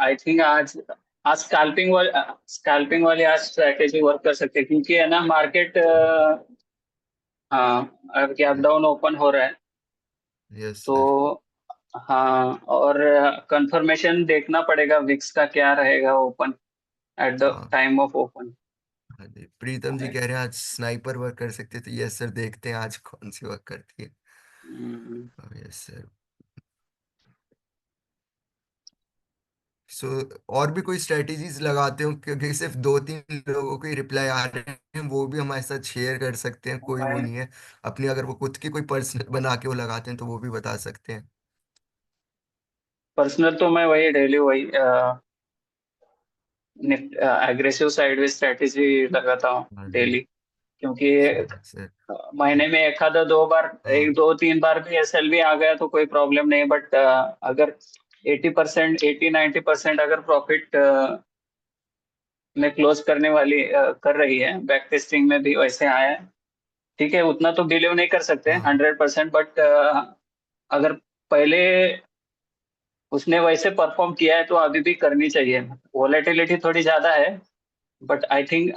I think आज आज scalping वाली आज स्ट्रैटेजी वर्क कर सकते हैं, क्योंकि है ना मार्केट, हाँ, अब गैप डाउन ओपन हो रहा है। Yes sir. तो हाँ, और कंफर्मेशन देखना पड़ेगा विक्स का क्या रहेगा ओपन एट द हाँ। Time of open. हाँ जी, प्रीतम जी कह रहे हैं आज स्नाइपर वर्क कर सकते हैं, तो यस सर, देखते हैं आज कौन सी वर्क करती है। Yes sir. सो और भी कोई स्ट्रेटेजीज लगाते हो, क्योंकि सिर्फ 2-3 लोगों के रिप्लाई आ रहे हैं, वो भी हमारे साथ शेयर कर सकते हैं, कोई वो नहीं है। अपनी अगर वो खुद की कोई पर्सनल बना के वो लगाते हैं तो वो भी बता सकते हैं। पर्सनल तो मैं वही डेली वही एग्रेसिव साइडवेज स्ट्रेटेजी लगाता हूँ हाँ जी। डेली, क्योंकि सर। महीने में एक आधा दो बार, एक हाँ। दो तीन बार भी एसएलवी आ गया तो कोई प्रॉब्लम नहीं, बट अगर 80%, 80-90% अगर प्रॉफिट में क्लोज करने वाली कर रही है, बैक टेस्टिंग में भी वैसे आया है। ठीक है, उतना तो बिलीव नहीं कर सकते हाँ। 100%, बट अगर पहले उसने वैसे परफॉर्म किया है तो अभी भी करनी चाहिए। वोलेटिलिटी थोड़ी ज्यादा है, बट आई थिंक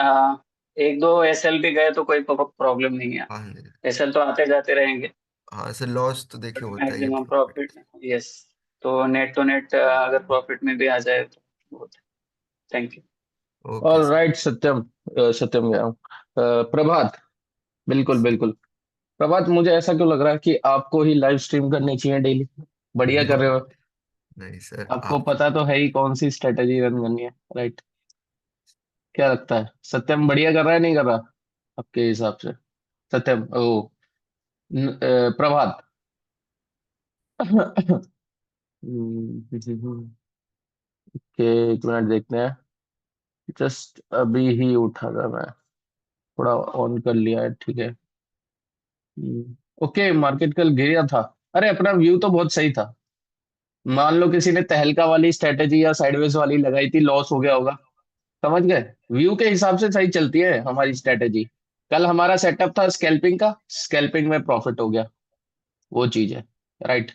एक दो एसएल भी गए तो कोई प्रॉब्लम नहीं है। हाँ जी। एसएल तो आते जाते रहेंगे, हाँ सर, लॉस तो बट देखिए होता ही है, मैक्सिमम प्रॉफिट। प्रॉफिट। यस। तो नेट टू नेट अगर प्रॉफिट में भी आ जाए तो बहुत। Thank you. Okay all sir. Right Satyam. Satyam गया हूँ। प्रभात। बिल्कुल बिल्कुल। प्रभात, मुझे ऐसा क्यों लग रहा है कि आपको ही लाइव स्ट्रीम करनी चाहिए डेली। बढ़िया कर रहे हो। नहीं सर, आपको आप। पता तो है ही कौन सी स्ट्रेटेजी रन करनी है, राइट? क्या लगता है, सत्यम बढ़िया कर रहा है नहीं कर रहा आपके हिसाब से? सत्यम ओ प्रभात। के एक मिनट देखते हैं। जस्ट अभी ही उठा था मैं, थोड़ा ऑन कर लिया है, ठीक है। ओके, मार्केट कल गिरा था। अरे अपना व्यू तो बहुत सही था। मान लो किसी ने तहलका वाली स्ट्रेटेजी या साइडवेज वाली लगाई थी, लॉस हो गया होगा। समझ गए? व्यू के हिसाब से सही चलती है हमारी स्ट्रेटेजी। कल हमारा सेटअप था स्कैल्पिंग का, स्कैल्पिंग में प्रॉफिट हो गया। वो चीज है, राइट।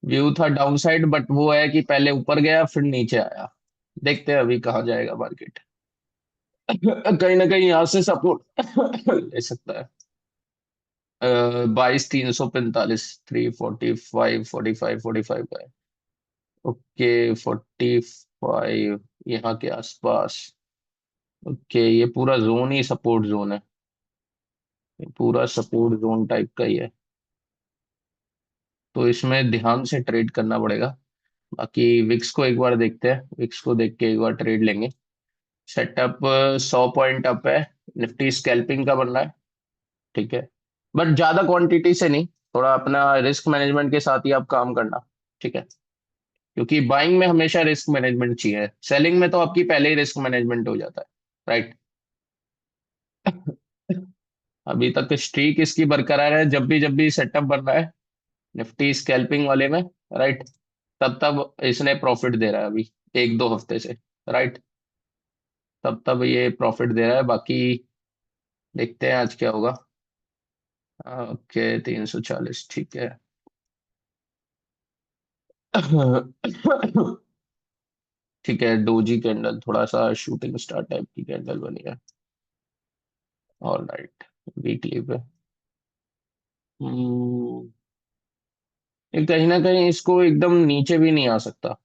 व्यू था डाउन साइड, बट वो है कि पहले ऊपर गया फिर नीचे आया। देखते हैं अभी कहाँ जाएगा मार्केट। कहीं ना कहीं यहाँ से सपोर्ट ले सकता है। 22,345, 345, 45, 45 का है। ओके, 45 यहाँ के आसपास। ओके, ये पूरा जोन ही सपोर्ट जोन है। ये पूरा सपोर्ट जोन टाइप का ही है। तो इसमें ध्यान से ट्रेड करना पड़ेगा। बाकी विक्स को एक बार देखते हैं, विक्स को देख के एक बार ट्रेड लेंगे। सेटअप 100 पॉइंट अप है। निफ्टी स्कैल्पिंग का बन रहा है, ठीक है। बट ज्यादा क्वांटिटी से नहीं, थोड़ा अपना रिस्क मैनेजमेंट के साथ ही आप काम करना, ठीक है। क्योंकि बाइंग में हमेशा रिस्क मैनेजमेंट चाहिए, सेलिंग में तो आपकी पहले ही रिस्क मैनेजमेंट हो जाता है, राइट। अभी तक स्ट्रीक इसकी बरकरार है, जब भी सेटअप बन रहा है निफ्टी स्कैल्पिंग वाले में, राइट, तब तब इसने प्रॉफिट दे रहा है अभी, 1-2 हफ्ते से, राइट। तब तब ये प्रॉफिट दे रहा है। बाकी देखते हैं आज क्या होगा। ओके, 340, ठीक है। ठीक है, डोजी कैंडल थोड़ा सा शूटिंग स्टार टाइप की कैंडल बनी है। ऑल राइट, वीकली पे ये कहीं ना कहीं इसको एकदम नीचे भी नहीं आ सकता।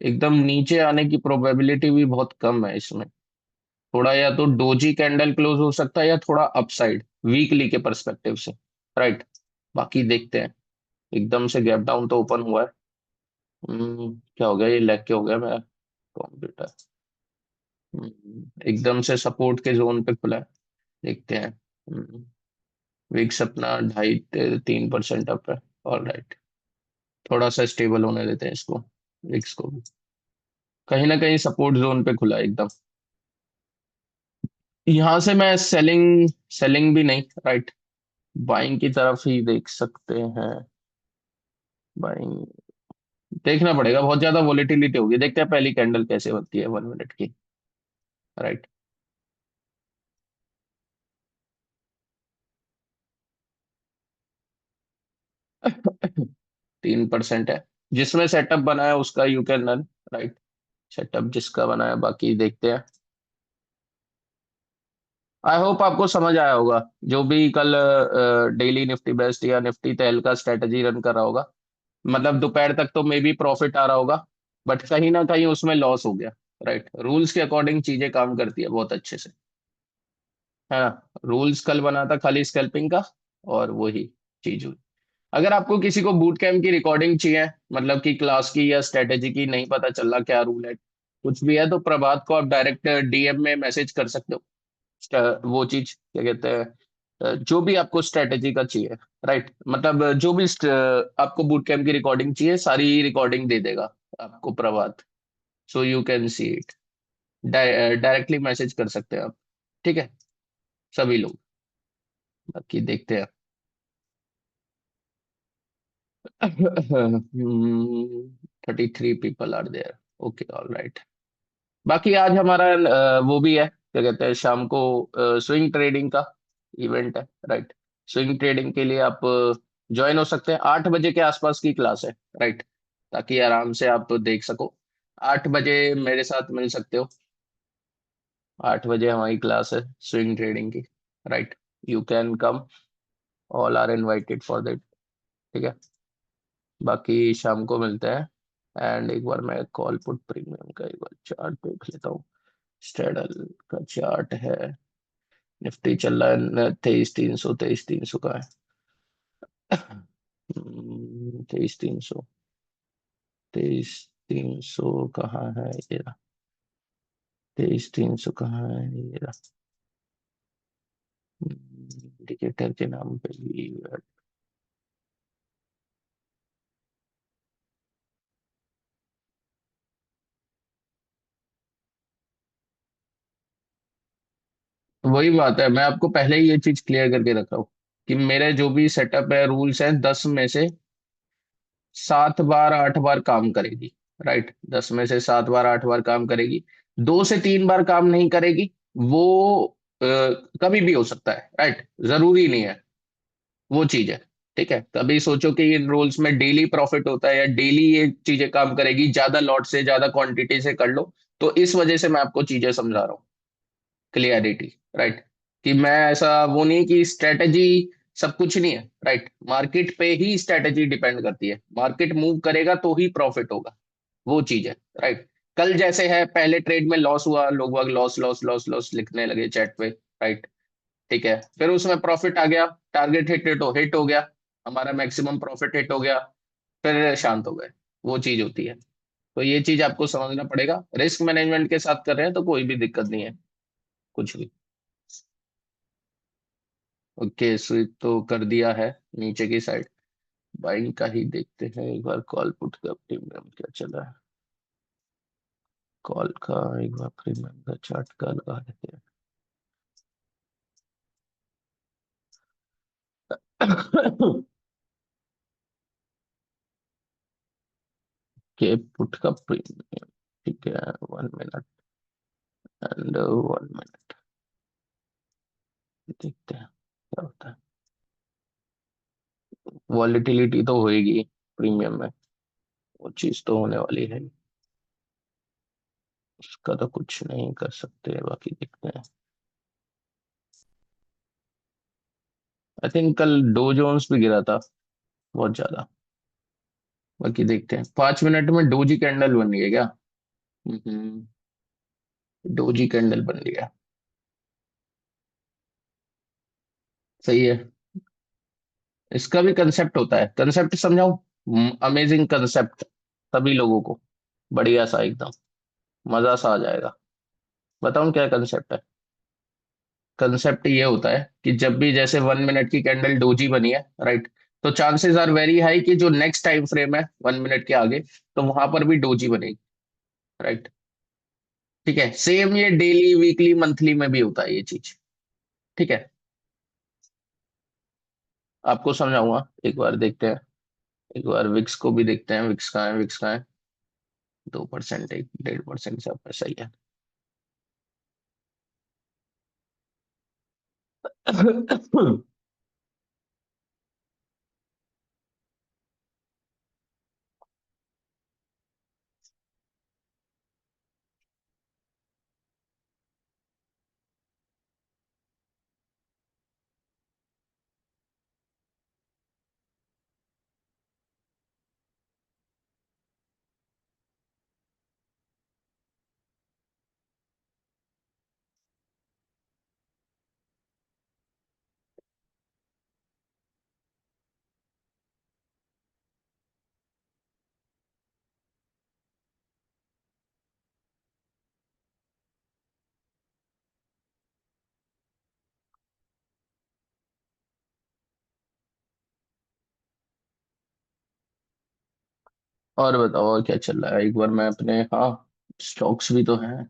एकदम नीचे आने की प्रोबेबिलिटी भी बहुत कम है इसमें। थोड़ा या तो डोजी कैंडल क्लोज हो सकता है या थोड़ा अपसाइड वीकली के परस्पेक्टिव से, राइट। बाकी देखते हैं। एकदम से गैप डाउन तो ओपन हुआ है। क्या हो गया, ये लैग क्या हो गया मेरा कंप्यूटर? एकदम से सपोर्ट के जोन पे खुला है। देखते हैं। विक्स अपना 2.5-3% अप है। ऑल राइट, थोड़ा सा स्टेबल होने देते हैं इसको, विक्स को भी। कहीं ना कहीं सपोर्ट जोन पे खुला है एकदम। यहाँ से मैं सेलिंग सेलिंग भी नहीं, राइट, बाइंग की तरफ ही देख सकते हैं। बाइंग देखना पड़ेगा, बहुत ज्यादा वोलेटिलिटी होगी। देखते हैं पहली कैंडल कैसे बनती है 1 मिनट की, राइट। 3% है। जिसमें सेटअप बना है उसका you can run, right. Setup जिसका बना है, बाकी देखते हैं। आई होप आपको समझ आया होगा। जो भी कल डेली निफ्टी बेस्ट या निफ्टी तेल का स्ट्रेटजी रन कर रहा होगा, मतलब दोपहर तक तो मे बी प्रॉफिट आ रहा होगा, बट कहीं ना कहीं उसमें लॉस हो गया, राइट। रूल्स के अकॉर्डिंग चीजें काम करती है बहुत अच्छे से, है ना। रूल्स कल बना था खाली स्कैल्पिंग का, और वही चीज हुई। अगर आपको किसी को बूट कैम्प की रिकॉर्डिंग चाहिए, मतलब कि क्लास की या स्ट्रेटेजी की, नहीं पता चल रहा क्या रूल है कुछ भी है, तो प्रभात को आप डायरेक्ट डीएम में मैसेज कर सकते हो। वो चीज क्या कहते हैं, जो भी आपको स्ट्रेटेजी का चाहिए, राइट। मतलब जो भी आपको बूट कैम्प की रिकॉर्डिंग चाहिए, सारी रिकॉर्डिंग दे देगा आपको Prabhat. So you can see it, directly message कर सकते हैं आप, ठीक है, सभी लोग। बाकी देखते हैं। 33 people are there, okay, all right. बाकी आज हमारा वो भी है, क्या कहते हैं, शाम को स्विंग ट्रेडिंग का इवेंट है, राइट। स्विंग ट्रेडिंग के लिए आप ज्वाइन हो सकते हैं, 8 बजे के आसपास की क्लास है, राइट, ताकि आराम से आप देख सको। 8 बजे मेरे साथ मिल सकते हो। 8 बजे हमारी क्लास है स्विंग ट्रेडिंग की, right. You can come, all are invited for that, ठीक है। बाकी शाम को मिलते हैं। एंड एक बार मैं कॉल पुट प्रीमियम का एक बार चार्ट देख लेता हूँ। स्ट्रेडल का चार्ट है, निफ्टी चल रहा है 23,300, 23,300 का है। 23,300, 23,300 कहाँ है ये रहा, 23,300 कहाँ है ये रहा। इंडिकेटर के नाम पे भी वही बात है, मैं आपको पहले ही ये चीज क्लियर करके रखा हूँ कि मेरे जो भी सेटअप है, रूल्स हैं, 10 में से 7 बार 8 बार काम करेगी, राइट। 10 में से 7 बार 8 बार काम करेगी, 2 से 3 बार काम नहीं करेगी। वो अ, कभी भी हो सकता है, राइट, जरूरी नहीं है, वो चीज है, ठीक है। कभी सोचो कि इन रूल्स में डेली प्रॉफिट होता है या डेली ये चीजें काम करेगी, ज्यादा लॉट से ज्यादा क्वांटिटी से कर लो, तो इस वजह से मैं आपको चीजें समझा रहा हूँ, क्लियरिटी, राइट। कि मैं ऐसा वो नहीं कि स्ट्रेटजी सब कुछ नहीं है, राइट। मार्केट पे ही स्ट्रेटजी डिपेंड करती है, मार्केट मूव करेगा तो ही प्रॉफिट होगा, वो चीज है, राइट। कल जैसे है, पहले ट्रेड में लॉस हुआ, लोग बाग लॉस लॉस लॉस लॉस लिखने लगे चैट पे, राइट, ठीक है। फिर उसमें प्रॉफिट आ गया, टारगेट हिट हो गया, हमारा मैक्सिमम प्रॉफिट हिट हो गया, फिर शांत हो गए, वो चीज होती है। तो ये चीज आपको समझना पड़ेगा, रिस्क मैनेजमेंट के साथ कर रहे हैं तो कोई भी दिक्कत नहीं है, कुछ भी। ओके, स्विच तो कर दिया है नीचे की साइड। बाइंग का ही देखते हैं एक बार, कॉल पुट का प्रीमियम क्या चला है। कॉल का एक बार प्रीमियम का चार्ट का लगा देते हैं। के पुट का प्रीमियम, ठीक है, 1 मिनट एंड 1 मिनट, देखते हैं क्या होता है। वॉलेटिलिटी तो होएगी प्रीमियम में, वो चीज तो होने वाली है, उसका तो कुछ नहीं कर सकते, बाकी देखते हैं। आई थिंक कल डो जोन्स भी गिरा था बहुत ज्यादा, बाकी देखते हैं। 5 मिनट में डोजी कैंडल बन गई है क्या? हम्म, डोजी कैंडल बन गया, सही है। इसका भी कंसेप्ट होता है, कंसेप्ट समझाऊं? अमेजिंग कंसेप्ट, सभी लोगों को बढ़िया सा एकदम मजा सा आ जाएगा। बताऊं क्या कंसेप्ट है? कंसेप्ट ये होता है कि जब भी जैसे 1 मिनट की कैंडल डोजी बनी है, राइट, तो चांसेस आर वेरी हाई कि जो नेक्स्ट टाइम फ्रेम है 1 मिनट के आगे, तो वहां पर भी डोजी बनेगी, राइट, ठीक है। सेम ये डेली वीकली मंथली में भी होता है ये चीज, ठीक है। आपको समझाऊंगा, एक बार देखते हैं। एक बार विक्स को भी देखते हैं, विक्स कहाँ है, विक्स कहाँ है। 2%, 1.5% से आपका सही है। और बताओ और क्या चल रहा है, एक बार मैं अपने, हाँ स्टॉक्स भी तो हैं,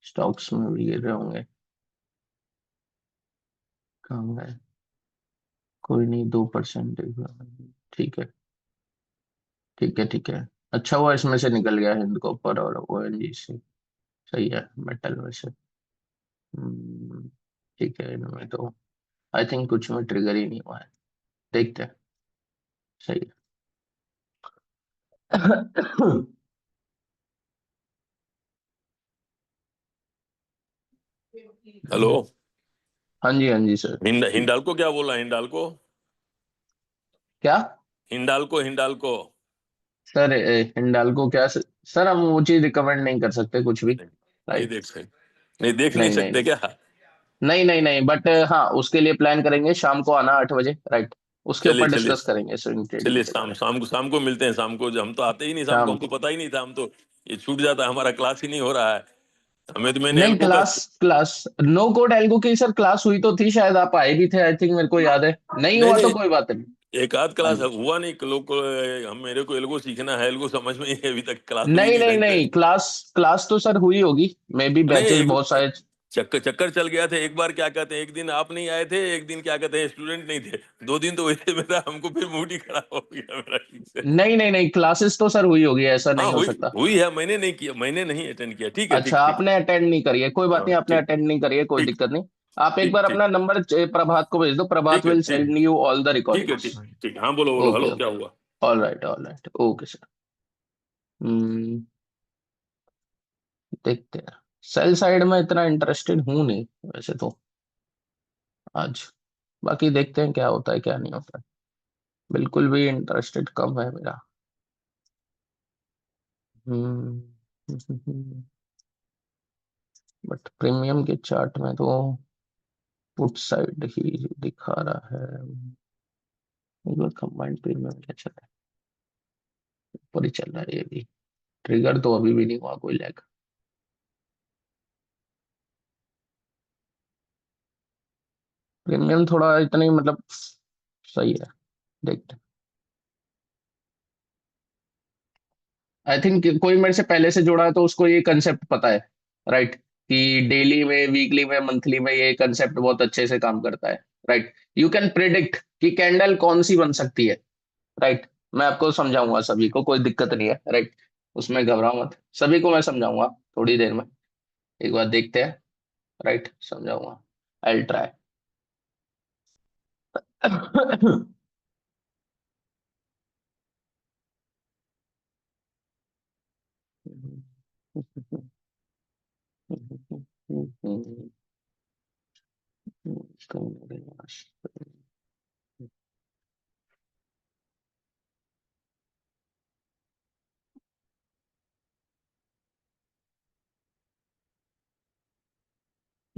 स्टॉक्स में भी गिर रहे होंगे। कहाँ है? कोई नहीं, 2%। ठीक है, ठीक है, ठीक है। अच्छा हुआ इसमें से निकल गया हिंद कॉपर और ओएनजीसी। सही है, मेटल में से। हम्म, ठीक है, इनमें तो आई थिंक कुछ में ट्रिगर ही नहीं हुआ है। देखते हैं। सही है। हेलो। हाँ जी, हाँ जी सर। हिंडाल्को क्या बोला? हिंडाल्को, क्या? हिंडाल्को, हिंडाल्को। सर हिंडाल्को क्या सर, हम वो चीज रिकमेंड नहीं कर सकते कुछ भी। नहीं, नहीं राइट। देख सकते, नहीं देख नहीं नहीं नहीं सकते नहीं, क्या? नहीं नहीं नहीं, बट हाँ उसके लिए प्लान करेंगे, शाम को आना 8 बजे। राइट। उसके चलिए ऊपर चलिए, डिस्कस करेंगे स्विंग ट्रेडिंग चलिए के शाम बारे में। शाम को मिलते हैं। शाम को हम तो आते ही नहीं, शाम को शाम हमको को। पता ही नहीं था। हम तो ये छूट जाता है, हमारा क्लास ही नहीं हो रहा है। हमें तो मैंने नहीं, एल्को का class class no code algo की सर क्लास हुई तो थी, शायद आप आए भी थे, आई थिंक मेरे को याद है। नहीं नहीं हुआ तो नहीं, कोई बात नहीं। एक आध हाँ क्लास जी। हुआ नहीं लोग को। हम मेरे को एल्गो सीखना है, एल्गो समझ में ही अभी तक क्लास हुई नहीं नहीं नहीं ढंग से। नहीं, क्लास क्लास तो सर हुई होगी, मे बी नहीं बैचेस बहुत एक सारे। चक्कर चक्कर चल गया था एक बार। क्या कहते हैं, एक दिन आप नहीं आए थे, एक दिन क्या कहते हैं स्टूडेंट नहीं थे। 2 दिन तो वैसे मेरा, हमको फिर मूड ही खराब हो गया मेरा ठीक से। नहीं नहीं नहीं, क्लासेस तो सर हुई होगी, ऐसा हाँ नहीं हो हुई, सकता। हुई है। मैंने नहीं किया, मैंने नहीं अटेंड किया। ठीक है, अच्छा, ठीक ठीक। आपने अटेंड नहीं करी है, कोई बात हाँ नहीं, आपने ठीक, अटेंड नहीं करी है, कोई ठीक, दिक्कत नहीं। आप एक ठीक, बार ठीक, अपना नंबर प्रभात को भेज दो, प्रभात ठीक है, विल ठीक, सेंड यू ऑल द ठीक है, रिकॉर्डिंग्स। ठीक, ठीक। हाँ बोलो बोलो, ओके हेलो क्या ओके। हुआ? All right, all right, okay sir. Hmm, देखते हैं। सेल साइड में इतना इंटरेस्टेड हूं नहीं वैसे तो आज। बाकी देखते हैं क्या होता है क्या नहीं होता है। बिल्कुल भी इंटरेस्टेड कम है मेरा। हम्म। बट प्रीमियम के चार्ट में तो पुट साइड ही दिखा रहा है। एक बार कंबाइंड प्रीमियम क्या चल रहा है? ऊपर ही चल रहा है ये भी। ट्रिगर तो अभी भी नहीं हुआ कोई लैग। प्रीमियम थोड़ा इतना ही मतलब सही है। देखते हैं। आई थिंक कोई मेरे से पहले से जुड़ा है तो उसको ये कंसेप्ट पता है। राइट। कि डेली में, वीकली में, मंथली में ये कंसेप्ट बहुत अच्छे से काम करता है। राइट। यू कैन प्रिडिक्ट कि कैंडल कौन सी बन सकती है। राइट। मैं आपको समझाऊंगा, सभी को कोई दिक्कत नहीं है। राइट। उसमें घबराओ मत, सभी को मैं समझाऊंगा थोड़ी देर में। एक बार देखते हैं। राइट, समझाऊंगा। I try.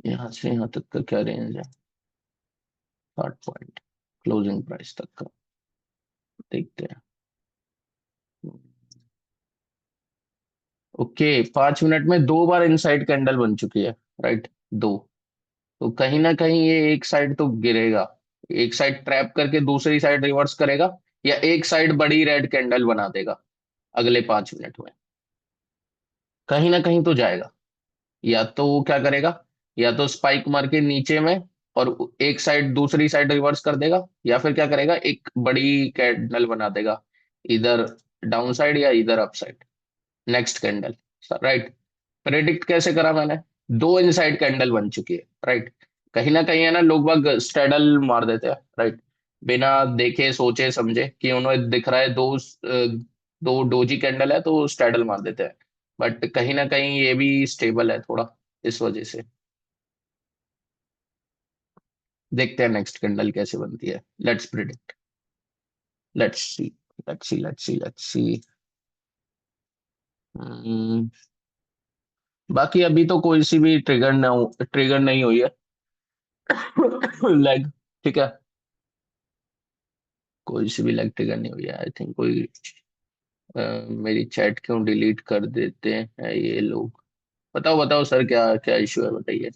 यहाँ से यहाँ तक का क्या रेंज है? 60 पॉइंट क्लोजिंग प्राइस तक का। देखते हैं। ओके, 5 मिनट में 2 बार इनसाइड कैंडल बन चुकी है। राइट। दो। तो कहीं ना कहीं ये एक साइड तो गिरेगा। एक साइड ट्रैप करके दूसरी साइड रिवर्स करेगा, या एक साइड बड़ी रेड कैंडल बना देगा अगले 5 मिनट में। कहीं ना कहीं तो जाएगा। या तो वो क्या करेगा, या तो स्पाइक मार के नीचे में और एक साइड दूसरी साइड रिवर्स कर देगा, या फिर क्या करेगा, एक बड़ी कैंडल बना देगा, इधर डाउन साइड या इधर up side, next candle. Right. Predict कैसे करा मैंने? दो इनसाइड कैंडल बन चुकी है। राइट। कहीं ना कहीं है ना, लोग बाग स्ट्रेडल मार देते हैं। राइट। बिना देखे सोचे समझे कि उन्हें दिख रहा है दो डोजी कैंडल है तो स्ट्रेडल मार देते हैं। बट कहीं ना कहीं ये भी स्टेबल है थोड़ा, इस वजह से। देखते हैं नेक्स्ट कैंडल कैसे बनती है। Let's predict. Let's see, let's see, let's see, let's सी। बाकी अभी तो कोई सी भी ट्रिगर नहीं हुई है। लेग। ठीक है। कोई सी भी लेग ट्रिगर नहीं हुई है, आई थिंक कोई मेरी चैट क्यों डिलीट कर देते हैं ये लोग? बताओ बताओ सर, क्या क्या इशू है, बताइए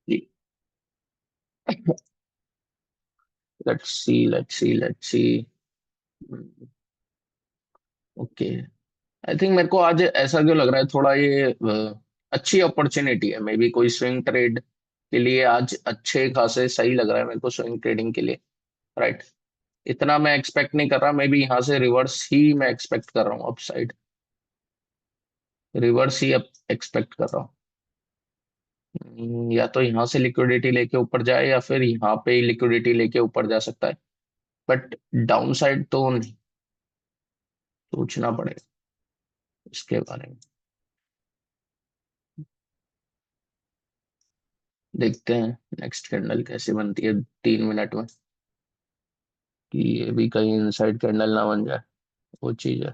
ji. Let's see, let's see, let's see. Okay. I think मेरे को आज ऐसा क्यों लग रहा है, थोड़ा ये अच्छी अपॉर्चुनिटी है, मे बी कोई स्विंग ट्रेड के लिए आज अच्छे खासे सही लग रहा है मेरे को, स्विंग ट्रेडिंग के लिए। राइट। इतना मैं एक्सपेक्ट नहीं कर रहा, मे बी यहाँ से रिवर्स ही मैं एक्सपेक्ट कर रहा हूँ, अपसाइड रिवर्स ही अब एक्सपेक्ट कर रहा हूँ। या तो यहाँ से लिक्विडिटी लेके ऊपर जाए, या फिर यहाँ पे ही लिक्विडिटी लेके ऊपर जा सकता है, बट डाउन साइड तो नहीं, सोचना पड़ेगा इसके बारे में। देखते हैं नेक्स्ट कैंडल कैसे बनती है 3 मिनट में, कि ये भी कहीं इनसाइड कैंडल ना बन जाए, वो चीज है।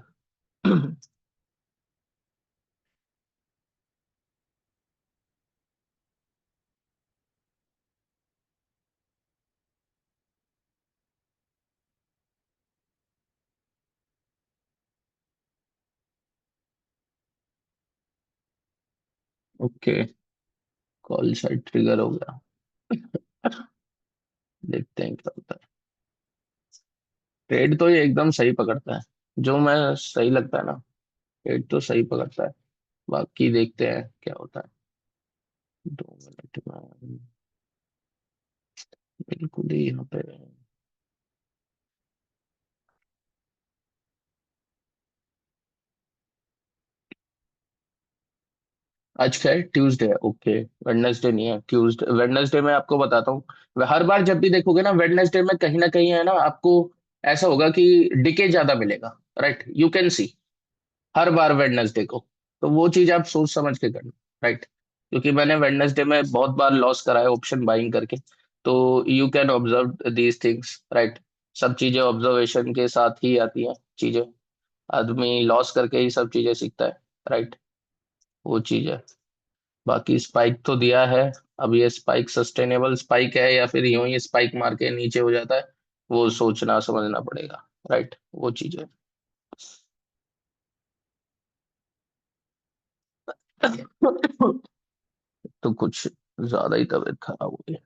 ओके, कॉल साइड ट्रिगर हो गया। देखते हैं क्या होता है। ट्रेड तो ये एकदम सही पकड़ता है, जो मैं सही लगता है ना, ट्रेड तो सही पकड़ता है। बाकी देखते हैं क्या होता है 2 मिनट में। बिल्कुल ही यहाँ पे आज क्या है, ट्यूसडे है। ओके, वेडनेसडे नहीं है, ट्यूसडे। वेडनेसडे में आपको बताता हूँ, हर बार जब भी देखोगे ना वेडनेसडे में कहीं ना कहीं है ना, आपको ऐसा होगा कि डिके ज्यादा मिलेगा। Right, you can C her bar Wednesday को, तो वो चीज आप सोच समझ के करना। राइट, क्योंकि मैंने वेडनेसडे में बहुत बार लॉस करा है ऑप्शन बाइंग करके, तो you can observe these things. Right, सब चीजें ऑब्जर्वेशन के साथ ही आती हैं चीजें, आदमी लॉस करके ही सब चीजें सीखता है। राइट, वो चीज है। बाकी स्पाइक तो दिया है, अब ये स्पाइक सस्टेनेबल स्पाइक है या फिर यूं ही स्पाइक मार के नीचे हो जाता है, वो सोचना समझना पड़ेगा। राइट, वो चीज है। तो कुछ ज्यादा ही तबीयत खराब हो गई।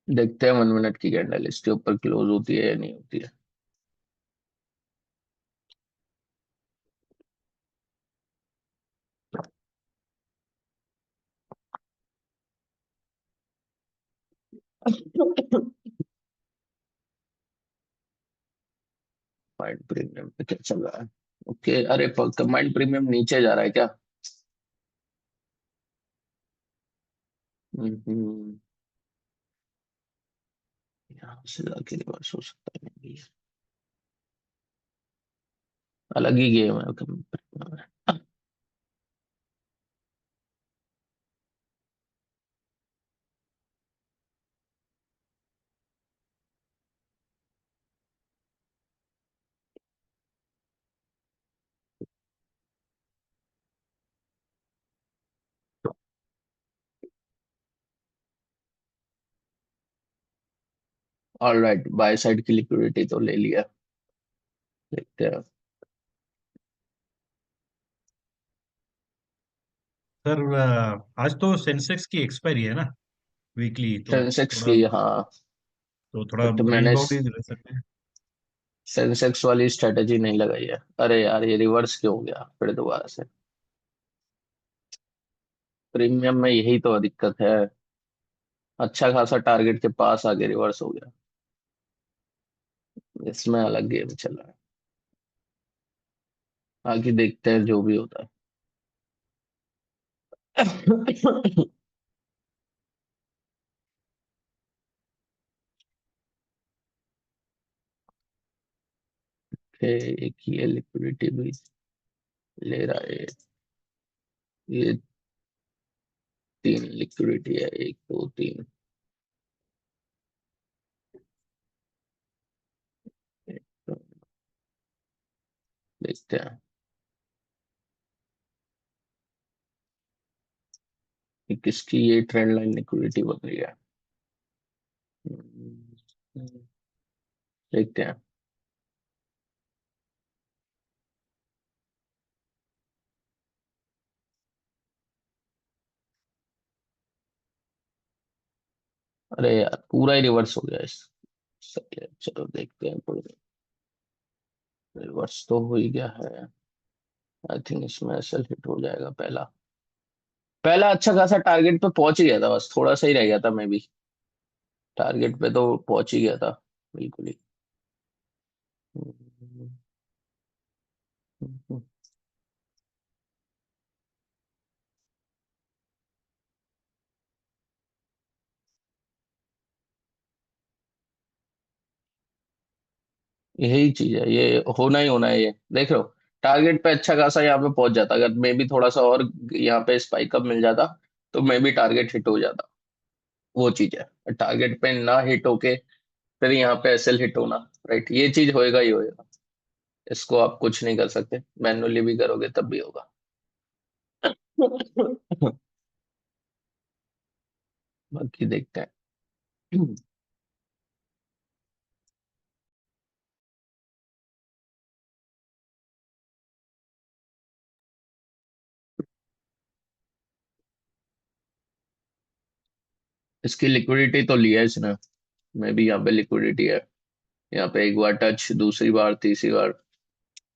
देखते हैं 1 मिनट की कैंडल इसके ऊपर क्लोज होती है या नहीं होती है। माइंड प्रीमियम पे क्या चल रहा है? ओके, अरे माइंड प्रीमियम नीचे जा रहा है क्या? हम्म, यहाँ से जाके रिवर्स हो सकता है maybe। अलग ही गेम है। ऑल राइट, बाय साइड की लिक्विडिटी तो ले लिया। देखते हैं। सर आज तो सेंसेक्स की एक्सपायरी है ना, वीकली, तो सेंसेक्स थोड़ा की, हाँ। थोड़ा बट रेंज मैंने बाउंड ही रह सकते हैं। सेंसेक्स वाली स्ट्रेटेजी नहीं लगाई है। अरे यार, ये रिवर्स क्यों हो गया फिर दोबारा से? प्रीमियम में यही तो दिक्कत है, अच्छा खासा टारगेट के पास आगे रिवर्स हो गया। इसमें अलग गेम चल रहा है, आगे देखते हैं जो भी होता है। एक ये लिक्विडिटी भी ले रहा है, ये 3 लिक्विडिटी है, 1 2 3। तो देखते हैं कि किसकी ये ट्रेंड लाइन लिक्विडिटी बन रही है। हम्म, देखते हैं। अरे यार पूरा ही रिवर्स हो गया इस सही है, चलो देखते हैं, कोई रिवर्स तो हो ही गया है। आई थिंक इसमें एसएल हिट हो जाएगा। पहला पहला अच्छा खासा टारगेट पे पहुंच ही गया था, बस थोड़ा सा ही रह गया था, मैं भी टारगेट पे तो पहुंच ही गया था बिल्कुल ही। यही चीज है, ये होना है, ये देख रहे हो। टारगेट पे अच्छा खासा यहाँ पे पहुंच जाता, अगर मे भी थोड़ा सा और यहाँ पे स्पाइक अप मिल जाता तो मे भी टारगेट हिट हो जाता। वो चीज है, टारगेट पे ना हिट होके फिर यहाँ पे एसएल हिट होना। राइट, ये चीज होएगा ही होएगा, इसको आप कुछ नहीं कर सकते, मैनुअली भी करोगे तब भी होगा। बाकी देखते हैं। इसकी लिक्विडिटी तो लिया है इसने, मैं भी यहाँ पे लिक्विडिटी है। यहाँ पे एक बार टच, दूसरी बार, तीसरी बार,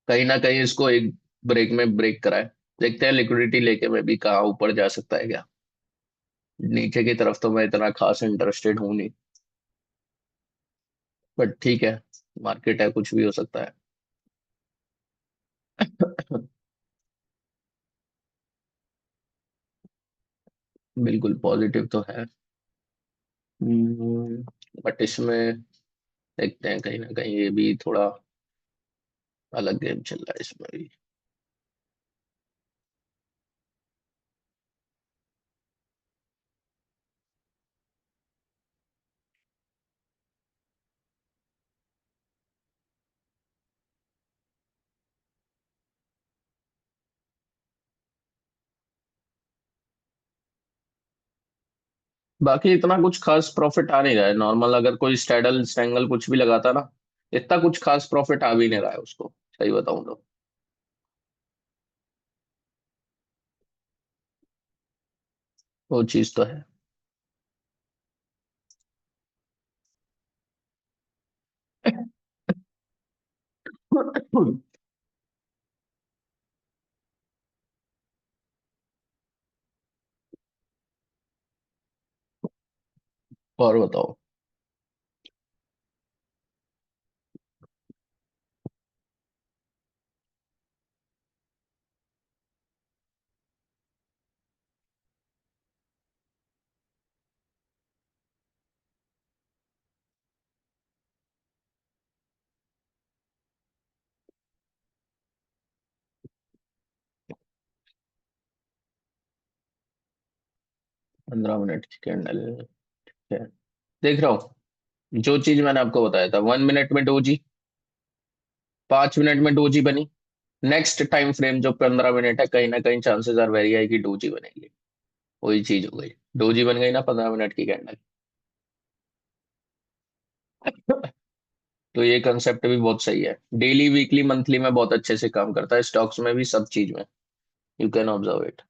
कहीं ना कहीं इसको एक ब्रेक में ब्रेक कराए। देखते हैं लिक्विडिटी लेके मैं भी कहाँ ऊपर जा सकता है क्या। नीचे की तरफ तो मैं इतना खास इंटरेस्टेड हूँ नहीं, बट ठीक है, मार्केट है, कुछ भी हो सकता है। बिल्कुल पॉजिटिव तो है। बट इसमें देखते हैं, कहीं ना कहीं ये भी थोड़ा अलग गेम चल रहा है इसमें भी। बाकी इतना कुछ खास प्रॉफिट आ नहीं रहा है नॉर्मल, अगर कोई स्टैडल स्टैंगल कुछ भी लगाता ना, इतना कुछ खास प्रॉफिट आ भी नहीं रहा है उसको, सही बताऊं तो। वो चीज तो है। और बताओ। 15 मिनट की कैंडल है, देख रहा हूँ। जो चीज मैंने आपको बताया था, 1 मिनट में डोजी, 5 मिनट में डोजी बनी। नेक्स्ट टाइम फ्रेम जो 15 मिनट है, कहीं ना कहीं चांसेस आर वेरी हाई कि डोजी बनेगी। वही चीज हो गई, डोजी बन गई ना 15 मिनट की कैंडल। तो ये कंसेप्ट भी बहुत सही है, डेली वीकली मंथली में बहुत अच्छे से काम करता है, स्टॉक्स में भी, सब चीज में। You can observe it.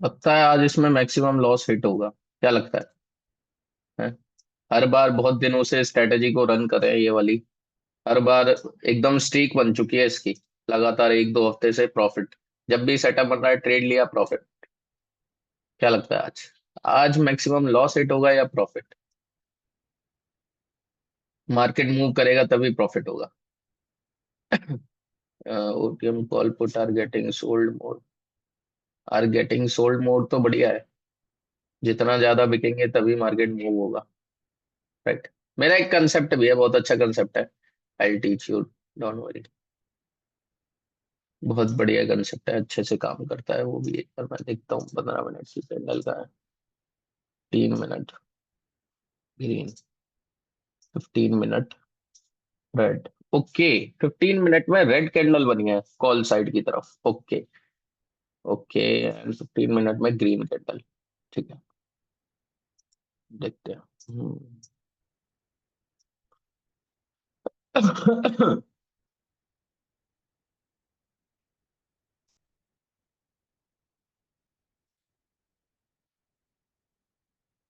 लगता है आज इसमें मैक्सिमम लॉस हिट होगा, क्या लगता है? हर बार बहुत दिनों से स्ट्रेटेजी को रन कर रहे हैं ये वाली, हर बार एकदम स्ट्रीक बन चुकी है इसकी, लगातार 1-2 हफ्ते से प्रॉफिट, जब भी सेटअप बन रहा है ट्रेड लिया प्रॉफिट। क्या लगता है आज, आज मैक्सिमम लॉस हिट होगा या प्रॉफिट? मार्केट मूव करेगा तभी प्रॉफिट होगा। OTM call put are getting sold more, are getting sold more तो बढ़िया है, जितना ज्यादा बिकेंगे तभी मार्केट मूव होगा। राइट, मेरा एक कंसेप्ट भी है, बहुत अच्छा कंसेप्ट है, I teach you, don't worry. बहुत बढ़िया कंसेप्ट है, अच्छे से काम करता है वो भी। एक बार मैं देखता हूँ 15 मिनट की कैंडल का है। 3 minute green, 15 minute red, okay. 15 minute में रेड कैंडल बनी है कॉल साइड की तरफ, ओके। ओके एंड 15 मिनट में ग्रीन कैंडल, ठीक है। देखते हैं।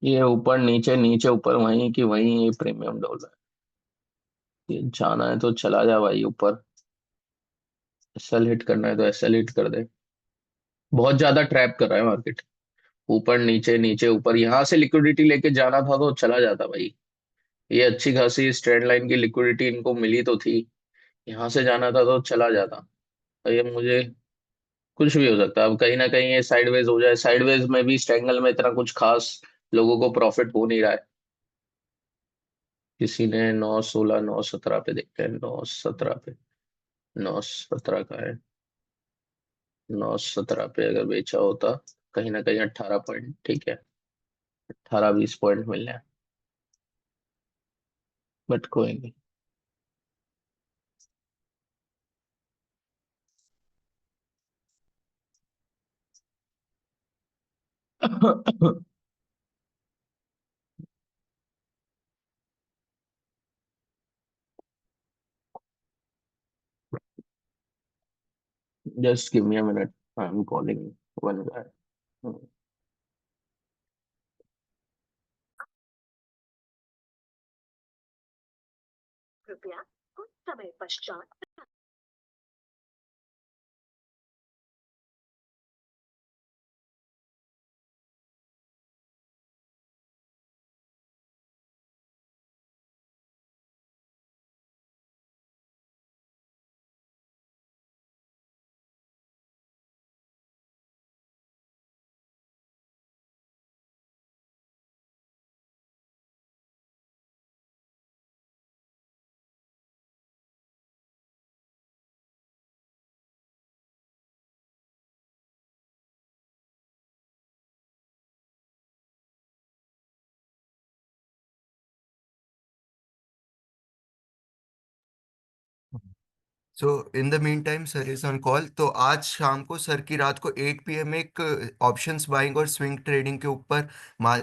ये ऊपर नीचे नीचे ऊपर वहीं की वहीं ये प्रीमियम डॉलर है। ये जाना है तो चला जा भाई ऊपर, एसएल हिट करना है तो एसएल हिट कर दे। बहुत ज्यादा ट्रैप कर रहा है मार्केट, ऊपर नीचे नीचे ऊपर। यहाँ से लिक्विडिटी लेके जाना था तो चला जाता भाई। ये अच्छी खासी स्ट्रेट लाइन की लिक्विडिटी इनको मिली तो थी, यहाँ से जाना था तो चला जाता। तो ये मुझे कुछ भी हो सकता है, अब कहीं ना कहीं ये साइडवेज हो जाए। साइडवेज में भी इस ट्रायंगल में इतना कुछ खास लोगों को प्रॉफिट हो नहीं रहा है। किसी ने 9 16 9 17 पे, देखते हैं 9 17 पे। 9 17 का है, 9 17 पे अगर बेचा होता कहीं ना कहीं 18 पॉइंट, ठीक है, 18 20 पॉइंट मिलने हैं, बट कोई नहीं। Just give me a minute, I am calling one guy. कृपया कुछ समय पश्चात so in the mean time sir is on call. तो आज शाम को सर की रात को 8 PM एक ऑप्शंस बाइंग और स्विंग ट्रेडिंग के ऊपर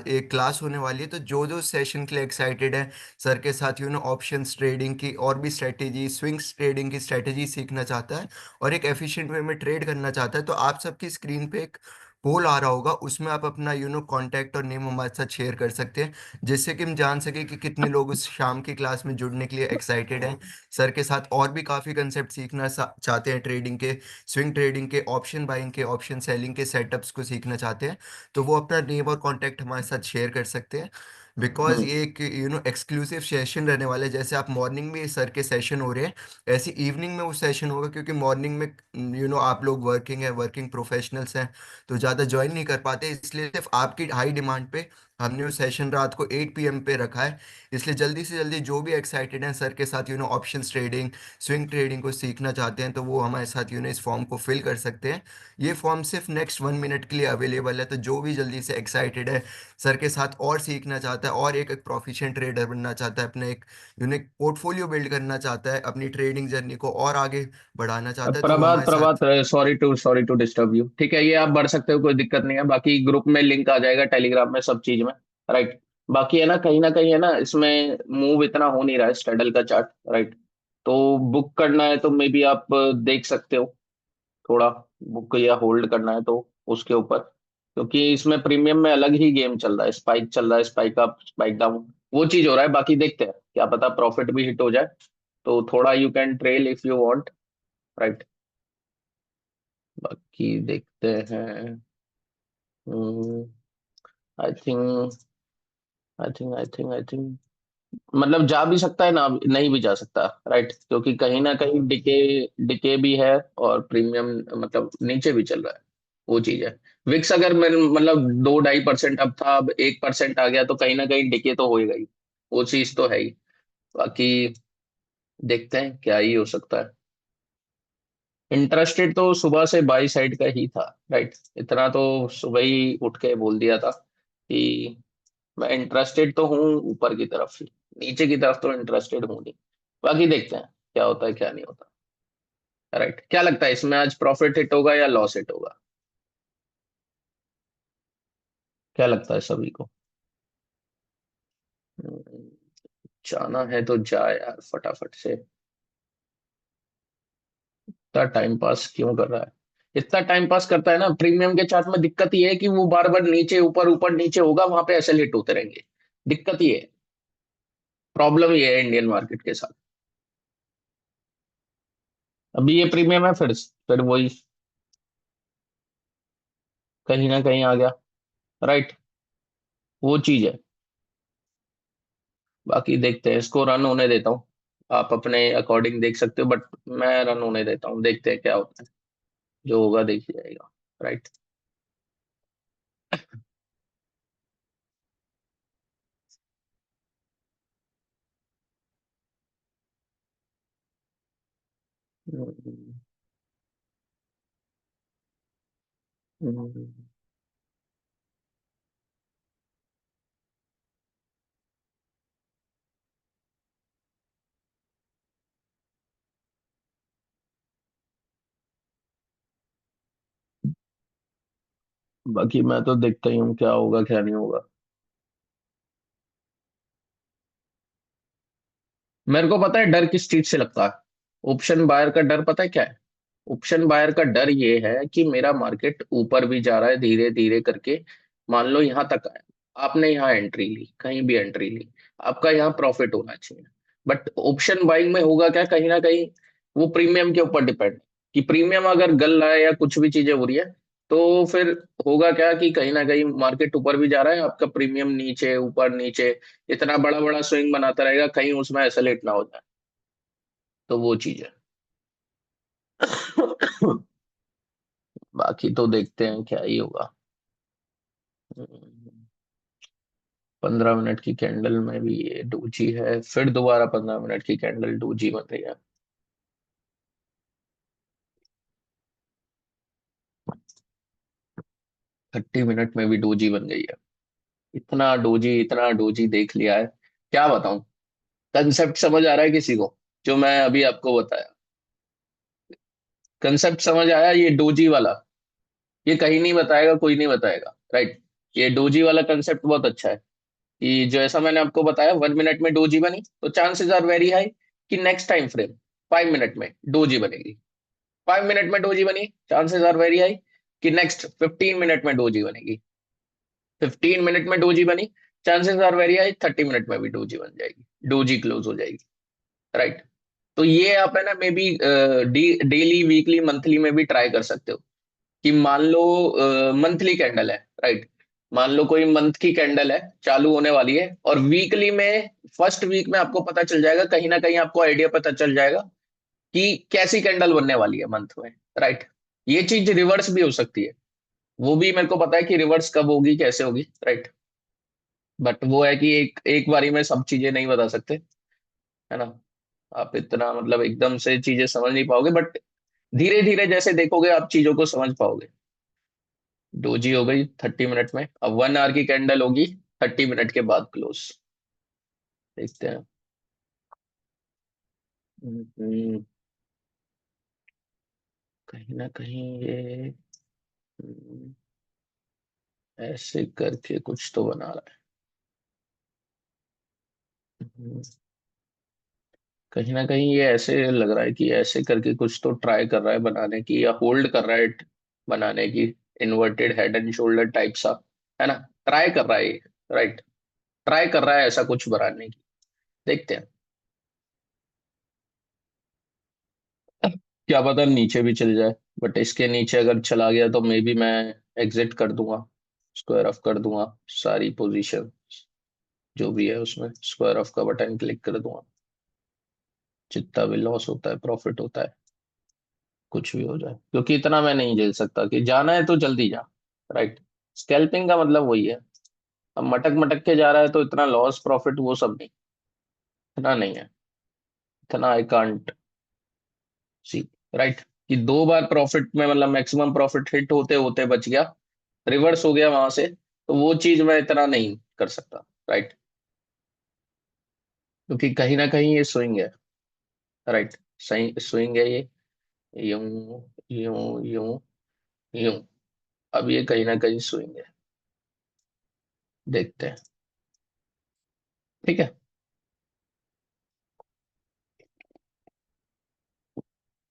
एक क्लास होने वाली है। तो जो जो सेशन के लिए एक्साइटेड है सर के साथ ऑप्शंस ट्रेडिंग की और भी स्ट्रेटेजी, स्विंग्स ट्रेडिंग की स्ट्रेटेजी सीखना चाहता है और एक एफिशिएंट वे में ट्रेड करना चाहता है, तो आप सबकी स्क्रीन पे एक पोल आ रहा होगा, उसमें आप अपना कांटेक्ट और नेम हमारे साथ शेयर कर सकते हैं, जिससे कि हम जान सके कि कितने लोग उस शाम की क्लास में जुड़ने के लिए एक्साइटेड हैं। सर के साथ और भी काफ़ी कंसेप्ट सीखना चाहते हैं, ट्रेडिंग के, स्विंग ट्रेडिंग के, ऑप्शन बाइंग के, ऑप्शन सेलिंग के सेटअप्स को सीखना चाहते हैं, तो वो अपना नेम और कांटेक्ट हमारे साथ शेयर कर सकते हैं। बिकॉज हम्म। ये एक एक्सक्लूसिव सेशन रहने वाला है। जैसे आप मॉर्निंग में सर के सेशन हो रहे हैं, ऐसे इवनिंग में वो सेशन होगा, क्योंकि मॉर्निंग में आप लोग वर्किंग है, वर्किंग प्रोफेशनल्स हैं, तो ज़्यादा ज्वाइन नहीं कर पाते, इसलिए सिर्फ आपकी हाई डिमांड पे हमने वो सेशन रात को 8 PM पे रखा है। इसलिए जल्दी से जल्दी जो भी एक्साइटेड हैं सर के साथ ऑप्शंस ट्रेडिंग, स्विंग ट्रेडिंग को सीखना चाहते हैं, तो वो हमारे साथ इस फॉर्म को फिल कर सकते हैं। ये फॉर्म सिर्फ नेक्स्ट 1 मिनट के लिए अवेलेबल है, तो जो भी जल्दी से एक्साइटेड है, सर के साथ और सीखना चाहता है और एक प्रोफिशिएंट ट्रेडर बनना चाहता है, अपने एक यूनिक पोर्टफोलियो बिल्ड करना चाहता है, अपनी ट्रेडिंग जर्नी को और आगे बढ़ाना चाहता है, तो वो प्रभात हमारे प्रभात, साथ। सॉरी टू डिस्टर्ब यू, ठीक है, ये आप बढ़ सकते हो, कोई दिक्कत नहीं है। बाकी ग्रुप में लिंक आ जाएगा टेलीग्राम में, सब चीज में, राइट। बाकी है ना कहीं है ना, इसमें मूव इतना हो नहीं रहा है स्ट्रैडल का चार्ट, राइट। तो बुक करना है तो मे बी आप देख सकते हो, थोड़ा बुक या होल्ड करना है तो उसके ऊपर, क्योंकि इसमें प्रीमियम में अलग ही गेम चल रहा है, स्पाइक चल रहा है, स्पाइक अप स्पाइक डाउन, वो चीज हो रहा है। बाकी देखते हैं, क्या पता प्रॉफिट भी हिट हो जाए, तो थोड़ा you can trail if you want, right. बाकी देखते हैं। आई थिंक मतलब जा भी सकता है ना, नहीं भी जा सकता, राइट, क्योंकि कहीं ना कहीं डिके डिके भी है और प्रीमियम मतलब नीचे भी चल रहा है, वो चीज है। विक्स अगर मतलब 2 2.5% अब था, अब 1% आ गया, तो कहीं ना कहीं डिके तो होएगा ही, वो चीज तो है ही। बाकी देखते हैं क्या ही हो सकता है। इंटरेस्टेड तो सुबह से बाई साइड का ही था, राइट, इतना तो सुबह ही उठ के बोल दिया था कि मैं इंटरेस्टेड तो हूँ ऊपर की तरफ ही, नीचे की तरफ तो इंटरेस्टेड हूँ नहीं, बाकी देखते हैं क्या होता है क्या नहीं होता। राइट, क्या लगता है इसमें आज प्रॉफिट हिट होगा या लॉस हिट होगा? क्या लगता है सभी को? हम्म, जाना है तो जा यार फटाफट से। इतना टाइम पास क्यों कर रहा है? इतना टाइम पास करता है ना, प्रीमियम के चार्ट में दिक्कत ये है कि वो बार बार नीचे ऊपर ऊपर नीचे होगा, वहां पे ऐसे हिट होते रहेंगे। दिक्कत ये है, प्रॉब्लम ये है इंडियन मार्केट के साथ। अभी ये प्रीमियम है, फिर वही कहीं ना कहीं आ गया। राइट, वो चीज है। बाकी देखते हैं, इसको रन होने देता हूँ। आप अपने अकॉर्डिंग देख सकते हो, बट मैं रन होने देता हूँ, देखते हैं क्या होता है। जो होगा देख जाएगा। राइट। बाकी मैं तो देखता ही हूँ क्या होगा क्या नहीं होगा। मेरे को पता है डर किस चीज से लगता है। ऑप्शन बायर का डर पता है क्या है? ऑप्शन बायर का डर ये है कि मेरा मार्केट ऊपर भी जा रहा है धीरे धीरे करके, मान लो यहाँ तक आया, आपने यहाँ एंट्री ली, कहीं भी एंट्री ली, आपका यहाँ प्रॉफिट होना चाहिए। बट ऑप्शन बाइंग में होगा क्या, कहीं ना कहीं वो प्रीमियम के ऊपर डिपेंड है, कि प्रीमियम अगर गल रहा है या कुछ भी चीजें हो रही है, तो फिर होगा क्या कि कहीं ना कहीं मार्केट ऊपर भी जा रहा है, आपका प्रीमियम नीचे ऊपर नीचे इतना बड़ा बड़ा स्विंग बनाता रहेगा, कहीं उसमें एसलेट ना हो जाए। तो वो चीज है। बाकी तो देखते हैं क्या ही होगा। 15 मिनट की कैंडल में भी ये डोजी है, फिर दोबारा 15 मिनट की कैंडल डोजी बन रही है। 30 मिनट में भी डोजी बन गई है। इतना डोजी देख लिया है, क्या बताऊं। कंसेप्ट समझ आ रहा है किसी को जो मैं अभी आपको बताया? कंसेप्ट समझ आया ये डोजी वाला? ये कहीं नहीं बताएगा, कोई नहीं बताएगा। राइट। ये डोजी वाला कंसेप्ट बहुत अच्छा है, कि जैसा मैंने आपको बताया 1 मिनट में डोजी बनी, तो चांसेस आर वेरी हाई कि नेक्स्ट टाइम फ्रेम 5 मिनट में डोजी बनेगी। 5 मिनट में डोजी बनी, चांसेस आर वेरी हाई कि नेक्स्ट 15 मिनट में डोजी बनेगी। 15 मिनट में डोजी बनी, chances are very high 30 minute में भी डोजी बन जाएगी, डोजी क्लोज हो जाएगी। राइट। तो ये आप है ना may be daily weekly monthly में भी ट्राई कर सकते हो, कि मान लो मंथली कैंडल है। राइट। मान लो कोई मंथ की कैंडल है, चालू होने वाली है, और वीकली में फर्स्ट वीक में आपको पता चल जाएगा, कहीं ना कहीं आपको आइडिया पता चल जाएगा कि कैसी कैंडल बनने वाली है मंथ में। राइट। ये चीज रिवर्स भी हो सकती है, वो भी मेरे को पता है कि रिवर्स कब होगी कैसे होगी। राइट। बट वो है कि एक एक बारी में सब चीजें नहीं बता सकते, है ना। आप इतना मतलब एकदम से चीजें समझ नहीं पाओगे, बट धीरे धीरे जैसे देखोगे आप चीजों को समझ पाओगे। डोजी हो गई 30 मिनट में, अब 1 आवर की कैंडल होगी 30 मिनट के बाद क्लोज। देखते हैं। हम्म, कहीं ना कहीं ये ऐसे करके कुछ तो बना रहा है। कहीं ना कहीं ये ऐसे लग रहा है कि ऐसे करके कुछ तो ट्राई कर रहा है बनाने की, या होल्ड कर रहा है बनाने की। Inverted head and shoulder type सा, है ना। ट्राई कर रहा है ये। राइट। ट्राई कर रहा है ऐसा कुछ बनाने की। देखते हैं। क्या पता नीचे भी चल जाए, बट इसके नीचे अगर चला गया तो मे बी मैं एग्जिट कर दूंगा, स्क्वायर ऑफ कर दूंगा सारी पोजीशन, जो भी है उसमें स्क्वायर ऑफ का बटन क्लिक कर दूंगा। जितना भी लॉस होता है प्रॉफिट होता है, कुछ भी हो जाए, क्योंकि इतना मैं नहीं झेल सकता, कि जाना है तो जल्दी जा। राइट। स्कैल्पिंग का मतलब वही है। अब मटक मटक के जा रहा है तो इतना लॉस प्रॉफिट वो सब नहीं, इतना नहीं है, इतना आई कांट सी। राइट। कि 2 बार प्रॉफिट में मतलब मैक्सिमम प्रॉफिट हिट होते होते बच गया, रिवर्स हो गया वहां से, तो वो चीज मैं इतना नहीं कर सकता। राइट। क्योंकि कहीं ना कहीं ये स्विंग है, राइट, सही स्विंग है ये, यूं यूं यूं यूं। अब ये कहीं ना कहीं स्विंग है, देखते हैं। ठीक है,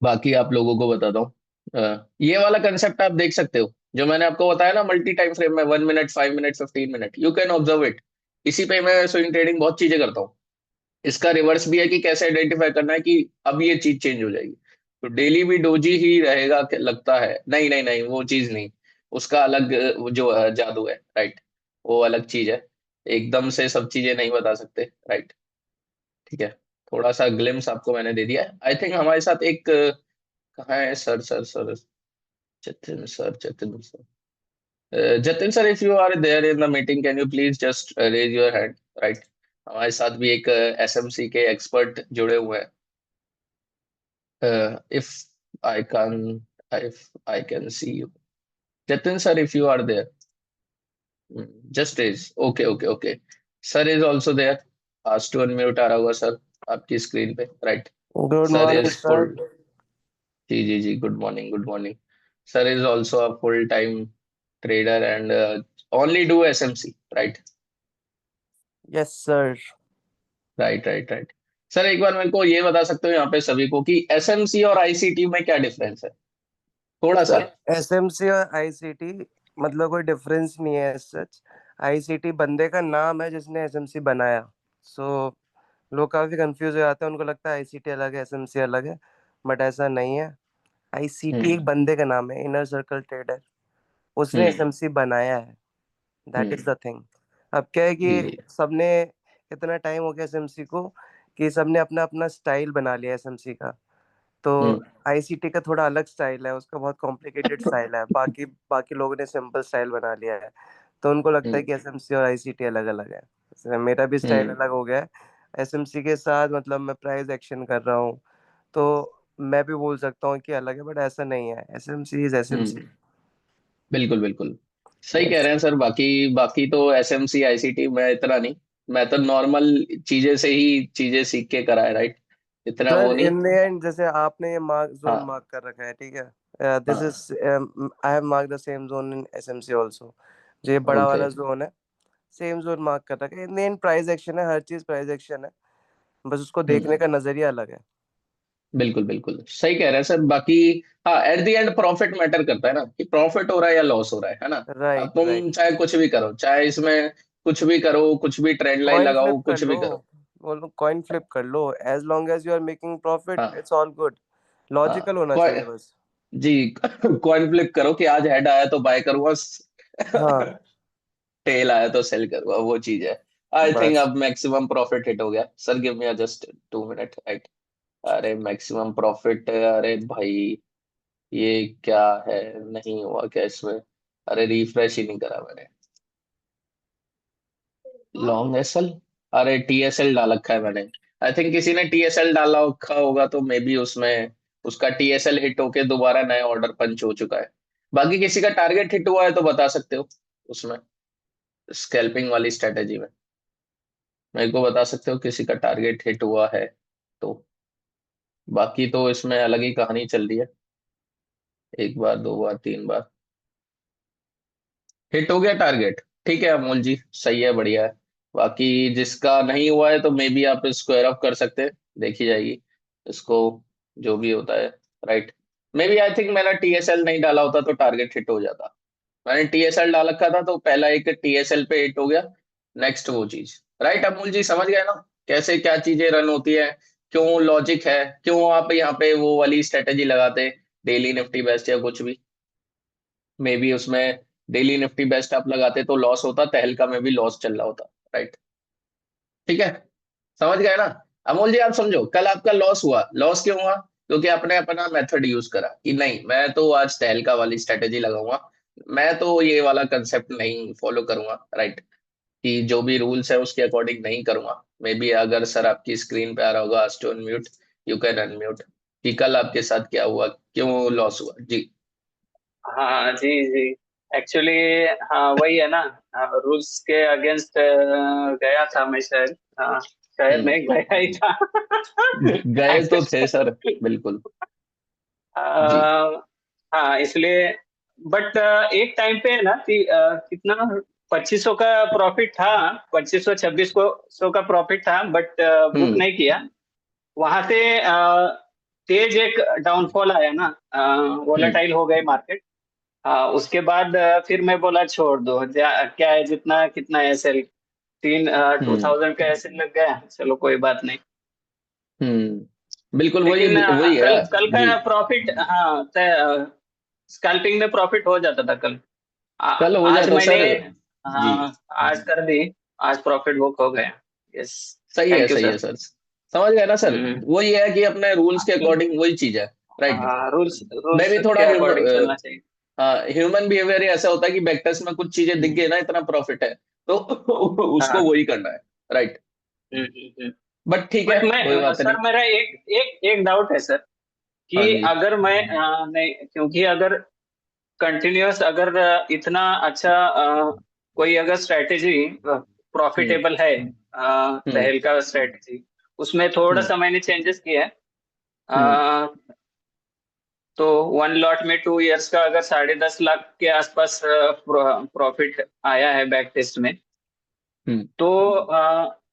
बाकी आप लोगों को बताता हूँ। ये वाला कंसेप्ट आप देख सकते हो जो मैंने आपको बताया ना, मल्टी टाइम फ्रेम में, 1 minute, 5 minute, 15 minute, you can observe it. इसी पे मैं स्विंग ट्रेडिंग बहुत चीजें करता हूँ। इसका रिवर्स भी है कि कैसे आइडेंटिफाई करना है कि अब ये चीज चेंज हो जाएगी। तो डेली भी डोजी ही रहेगा लगता है, नहीं नहीं नहीं, वो चीज नहीं, उसका अलग वो जो जादू है, राइट, वो अलग चीज है। एकदम से सब चीजें नहीं बता सकते, राइट। ठीक है, थोड़ा सा ग्लिम्स आपको मैंने दे दिया है। आई थिंक हमारे साथ एक कहाँ है sir, sir Jatin sir, Jatin sir, Jatin sir, if you are there in the meeting can you please just raise your hand, right. हमारे साथ भी एक एसएमसी के एक्सपर्ट जुड़े हुए हैं। If I can, if I can see you, Jatin sir, if you are there, just raise. Okay, okay, okay. Sir is also there. Ask to unmute आ रहा होगा सर आपकी स्क्रीन पे, right. Good sir morning is full, sir. जी जी जी, good morning, good morning. Sir is also a full time trader and only do SMC, right, yes sir. Right right right. Sir एक बार मेरे को ये बता सकते हो यहाँ पे सभी को कि एसएमसी और आईसीटी में क्या डिफरेंस है, थोड़ा सा। सर एसएमसी और आईसीटी मतलब कोई डिफरेंस नहीं है सच। आईसीटी बंदे का नाम है जिसने एसएमसी बनाया। सो लोग काफी कंफ्यूज हो जाते हैं, उनको लगता है आईसीटी अलग है एसएमसी अलग है, बट ऐसा नहीं है। आईसीटी हम्म एक बंदे का नाम है, इनर सर्कल ट्रेडर, उसने हम्म एसएमसी बनाया है। That is hmm, the thing. अब क्या है जी कि जी, सबने इतना टाइम हो गया एसएमसी को कि सबने अपना अपना स्टाइल बना लिया एसएमसी का। तो हम्म आईसीटी का थोड़ा अलग स्टाइल है, उसका बहुत कॉम्प्लिकेटेड स्टाइल है, बाकी बाकी लोगों ने सिंपल स्टाइल बना लिया है। तो उनको लगता है हम्म कि एसएमसी और आईसीटी अलग अलग है। जैसे मेरा भी स्टाइल हम्म अलग हो गया है एसएमसी के साथ, मतलब मैं प्राइस एक्शन कर रहा हूँ, तो मैं भी बोल सकता हूँ कि अलग है, बट ऐसा नहीं है, एसएमसी इज एसएमसी। हम्म, बिल्कुल बिल्कुल सही कह यस। रहे हैं सर। बाकी बाकी तो एसएमसी आईसीटी मैं इतना नहीं, मैं तो नॉर्मल चीजें से ही चीजें सीख के करा है, राइट, इतना वो सर नहीं। इन द एंड जैसे आपने ये मार्क जोन हाँ मार्क कर रखा है, ठीक है, दिस हाँ, is I have mark the same zone in SMC also. जो ये बड़ा ओके, वाला जोन है, सेम जोन मार्क कर रखा है। In the end price action है, हर चीज प्राइस एक्शन है, बस उसको देखने हम्म, का नजरिया अलग है। बिल्कुल बिल्कुल सही कह रहे हैं सर। बाकी हाँ, at the end profit matter करता है ना, कि प्रॉफिट हो रहा है या लॉस हो रहा है ना। अब राइट राइट। तुम चाहे कुछ भी करो, चाहे इसमें कुछ भी करो, कुछ भी ट्रेंड लाइन कॉइन लगाओ, फ्लिप कर कुछ लो, भी करो। बोलो कॉइन फ्लिप कर लो, as long as you are making profit हाँ इट्स ऑल गुड। लॉजिकल हाँ, होना चाहिए बस। जी, कॉइन फ्लिप करो कि आज हेड आया तो बाय करूंगा, हाँ टेल आया तो सेल करूंगा, वो चीज है। आई थिंक बस। अब मैक्सिमम प्रॉफिट हिट हो गया sir, give me just 2 minute, right. अरे मैक्सिमम प्रॉफिट, अरे भाई ये क्या है, नहीं हुआ क्या इसमें, अरे रिफ्रेश ही नहीं करा मैंने। लॉन्ग एसएल, अरे टीएसएल डाल रखा है मैंने। आई थिंक किसी ने टीएसएल डाला रखा होगा, तो मे बी उसमें उसका टीएसएल हिट होके दोबारा नया ऑर्डर पंच हो चुका है। बाकी किसी का टारगेट हिट हुआ है तो बता सकते हो उसमें, स्कैल्पिंग वाली स्ट्रेटेजी में मेरे को बता सकते हो किसी का टारगेट हिट हुआ है तो। बाकी तो इसमें अलग ही कहानी चल रही है, एक बार, दो बार, तीन बार हिट हो गया टारगेट, ठीक है अमोल जी, सही है, बढ़िया है। बाकी जिसका नहीं हुआ है तो मे बी आप स्क्वायर ऑफ कर सकते हैं, देखी जाएगी इसको, जो भी होता है, right. Maybe I think मैंने टीएसएल नहीं डाला होता तो टारगेट हिट हो जाता। मैंने टीएसएल डाल रखा था तो पहला एक टीएसएल पे हिट हो गया, नेक्स्ट वो चीज, राइट। अमूल जी समझ गए ना कैसे क्या चीजें रन होती है, क्यों लॉजिक है, क्यों आप यहाँ पे वो वाली स्ट्रेटेजी लगाते, डेली निफ्टी बेस्ट या कुछ भी। मे बी उसमें डेली निफ्टी बेस्ट आप लगाते तो लॉस होता, तहलका में भी लॉस चल रहा होता, राइट। ठीक है, समझ गए ना। अमोल जी आप समझो, कल आपका लॉस हुआ, लॉस क्यों हुआ, क्योंकि आपने अपना मेथड यूज करा कि नहीं मैं तो आज तहलका वाली स्ट्रेटेजी लगाऊंगा, मैं तो ये वाला कंसेप्ट नहीं फॉलो करूंगा, राइट, कि जो भी रूल्स है उसके अकॉर्डिंग नहीं करूंगा। मे बी अगर सर आपकी स्क्रीन पे आ रहा होगा to unmute, you can unmute, कि कल आपके साथ क्या हुआ, क्यों लॉस हुआ जी। हाँ जी जी, एक्चुअली हाँ वही है ना, रूल्स के अगेंस्ट गया था मैं शायद, हाँ। शायद नहीं गया ही था। गए तो थे सर, बिल्कुल जी। हाँ इसलिए, बट एक टाइम पे है ना कि कितना 2500 का प्रॉफिट था, 2500 2600 का प्रॉफिट था, बट बुक नहीं किया। वहां से तेज एक डाउनफॉल आया ना, वोलेटाइल हो गए मार्केट। उसके बाद फिर मैं बोला छोड़ दो, क्या है, जितना कितना एसएल 2000 का एसएल लग गया, चलो कोई बात नहीं। बिल्कुल वही लेकिन वही है कल जी। का प्रॉफिट, हाँ, स्कैल्पिंग में प्रॉफिट हो जाता था कल। कल हो आज जाता मैंने, सर जी। आज कर दी, आज प्रॉफिट बुक हो गया। यस, सही है, थैंक यू सही है सर। सर, समझ गए ना सर। वही है कि अपने रूल्स के अकॉर्डिंग वही चीज है, राइट। रूल्स मैं रूल्स भी के थोड़ा अकॉर्डिंग चलना चाहिए। हाँ, ह्यूमन बिहेवियर ऐसा होता है कि बैकटेस्ट में कुछ चीजें दिख गई ना, इतना प्रॉफिट है तो उसको हाँ। वही करना है, राइट। बट ठीक है, बट कोई मैं बात नहीं। सर, मेरा एक डाउट है सर, हाँ कि जी। अगर मैं नहीं, क्योंकि अगर कंटिन्यूअस, अगर इतना अच्छा कोई अगर स्ट्रेटेजी हम्म प्रॉफिटेबल है, हम्म तहल का स्ट्रेटेजी, उसमें थोड़ा हम्म सा मैंने चेंजेस किया है। हम्म तो 1 लॉट में 2 इयर्स का अगर 10.5 लाख के आसपास प्रॉफिट आया है बैक टेस्ट में, हम्म तो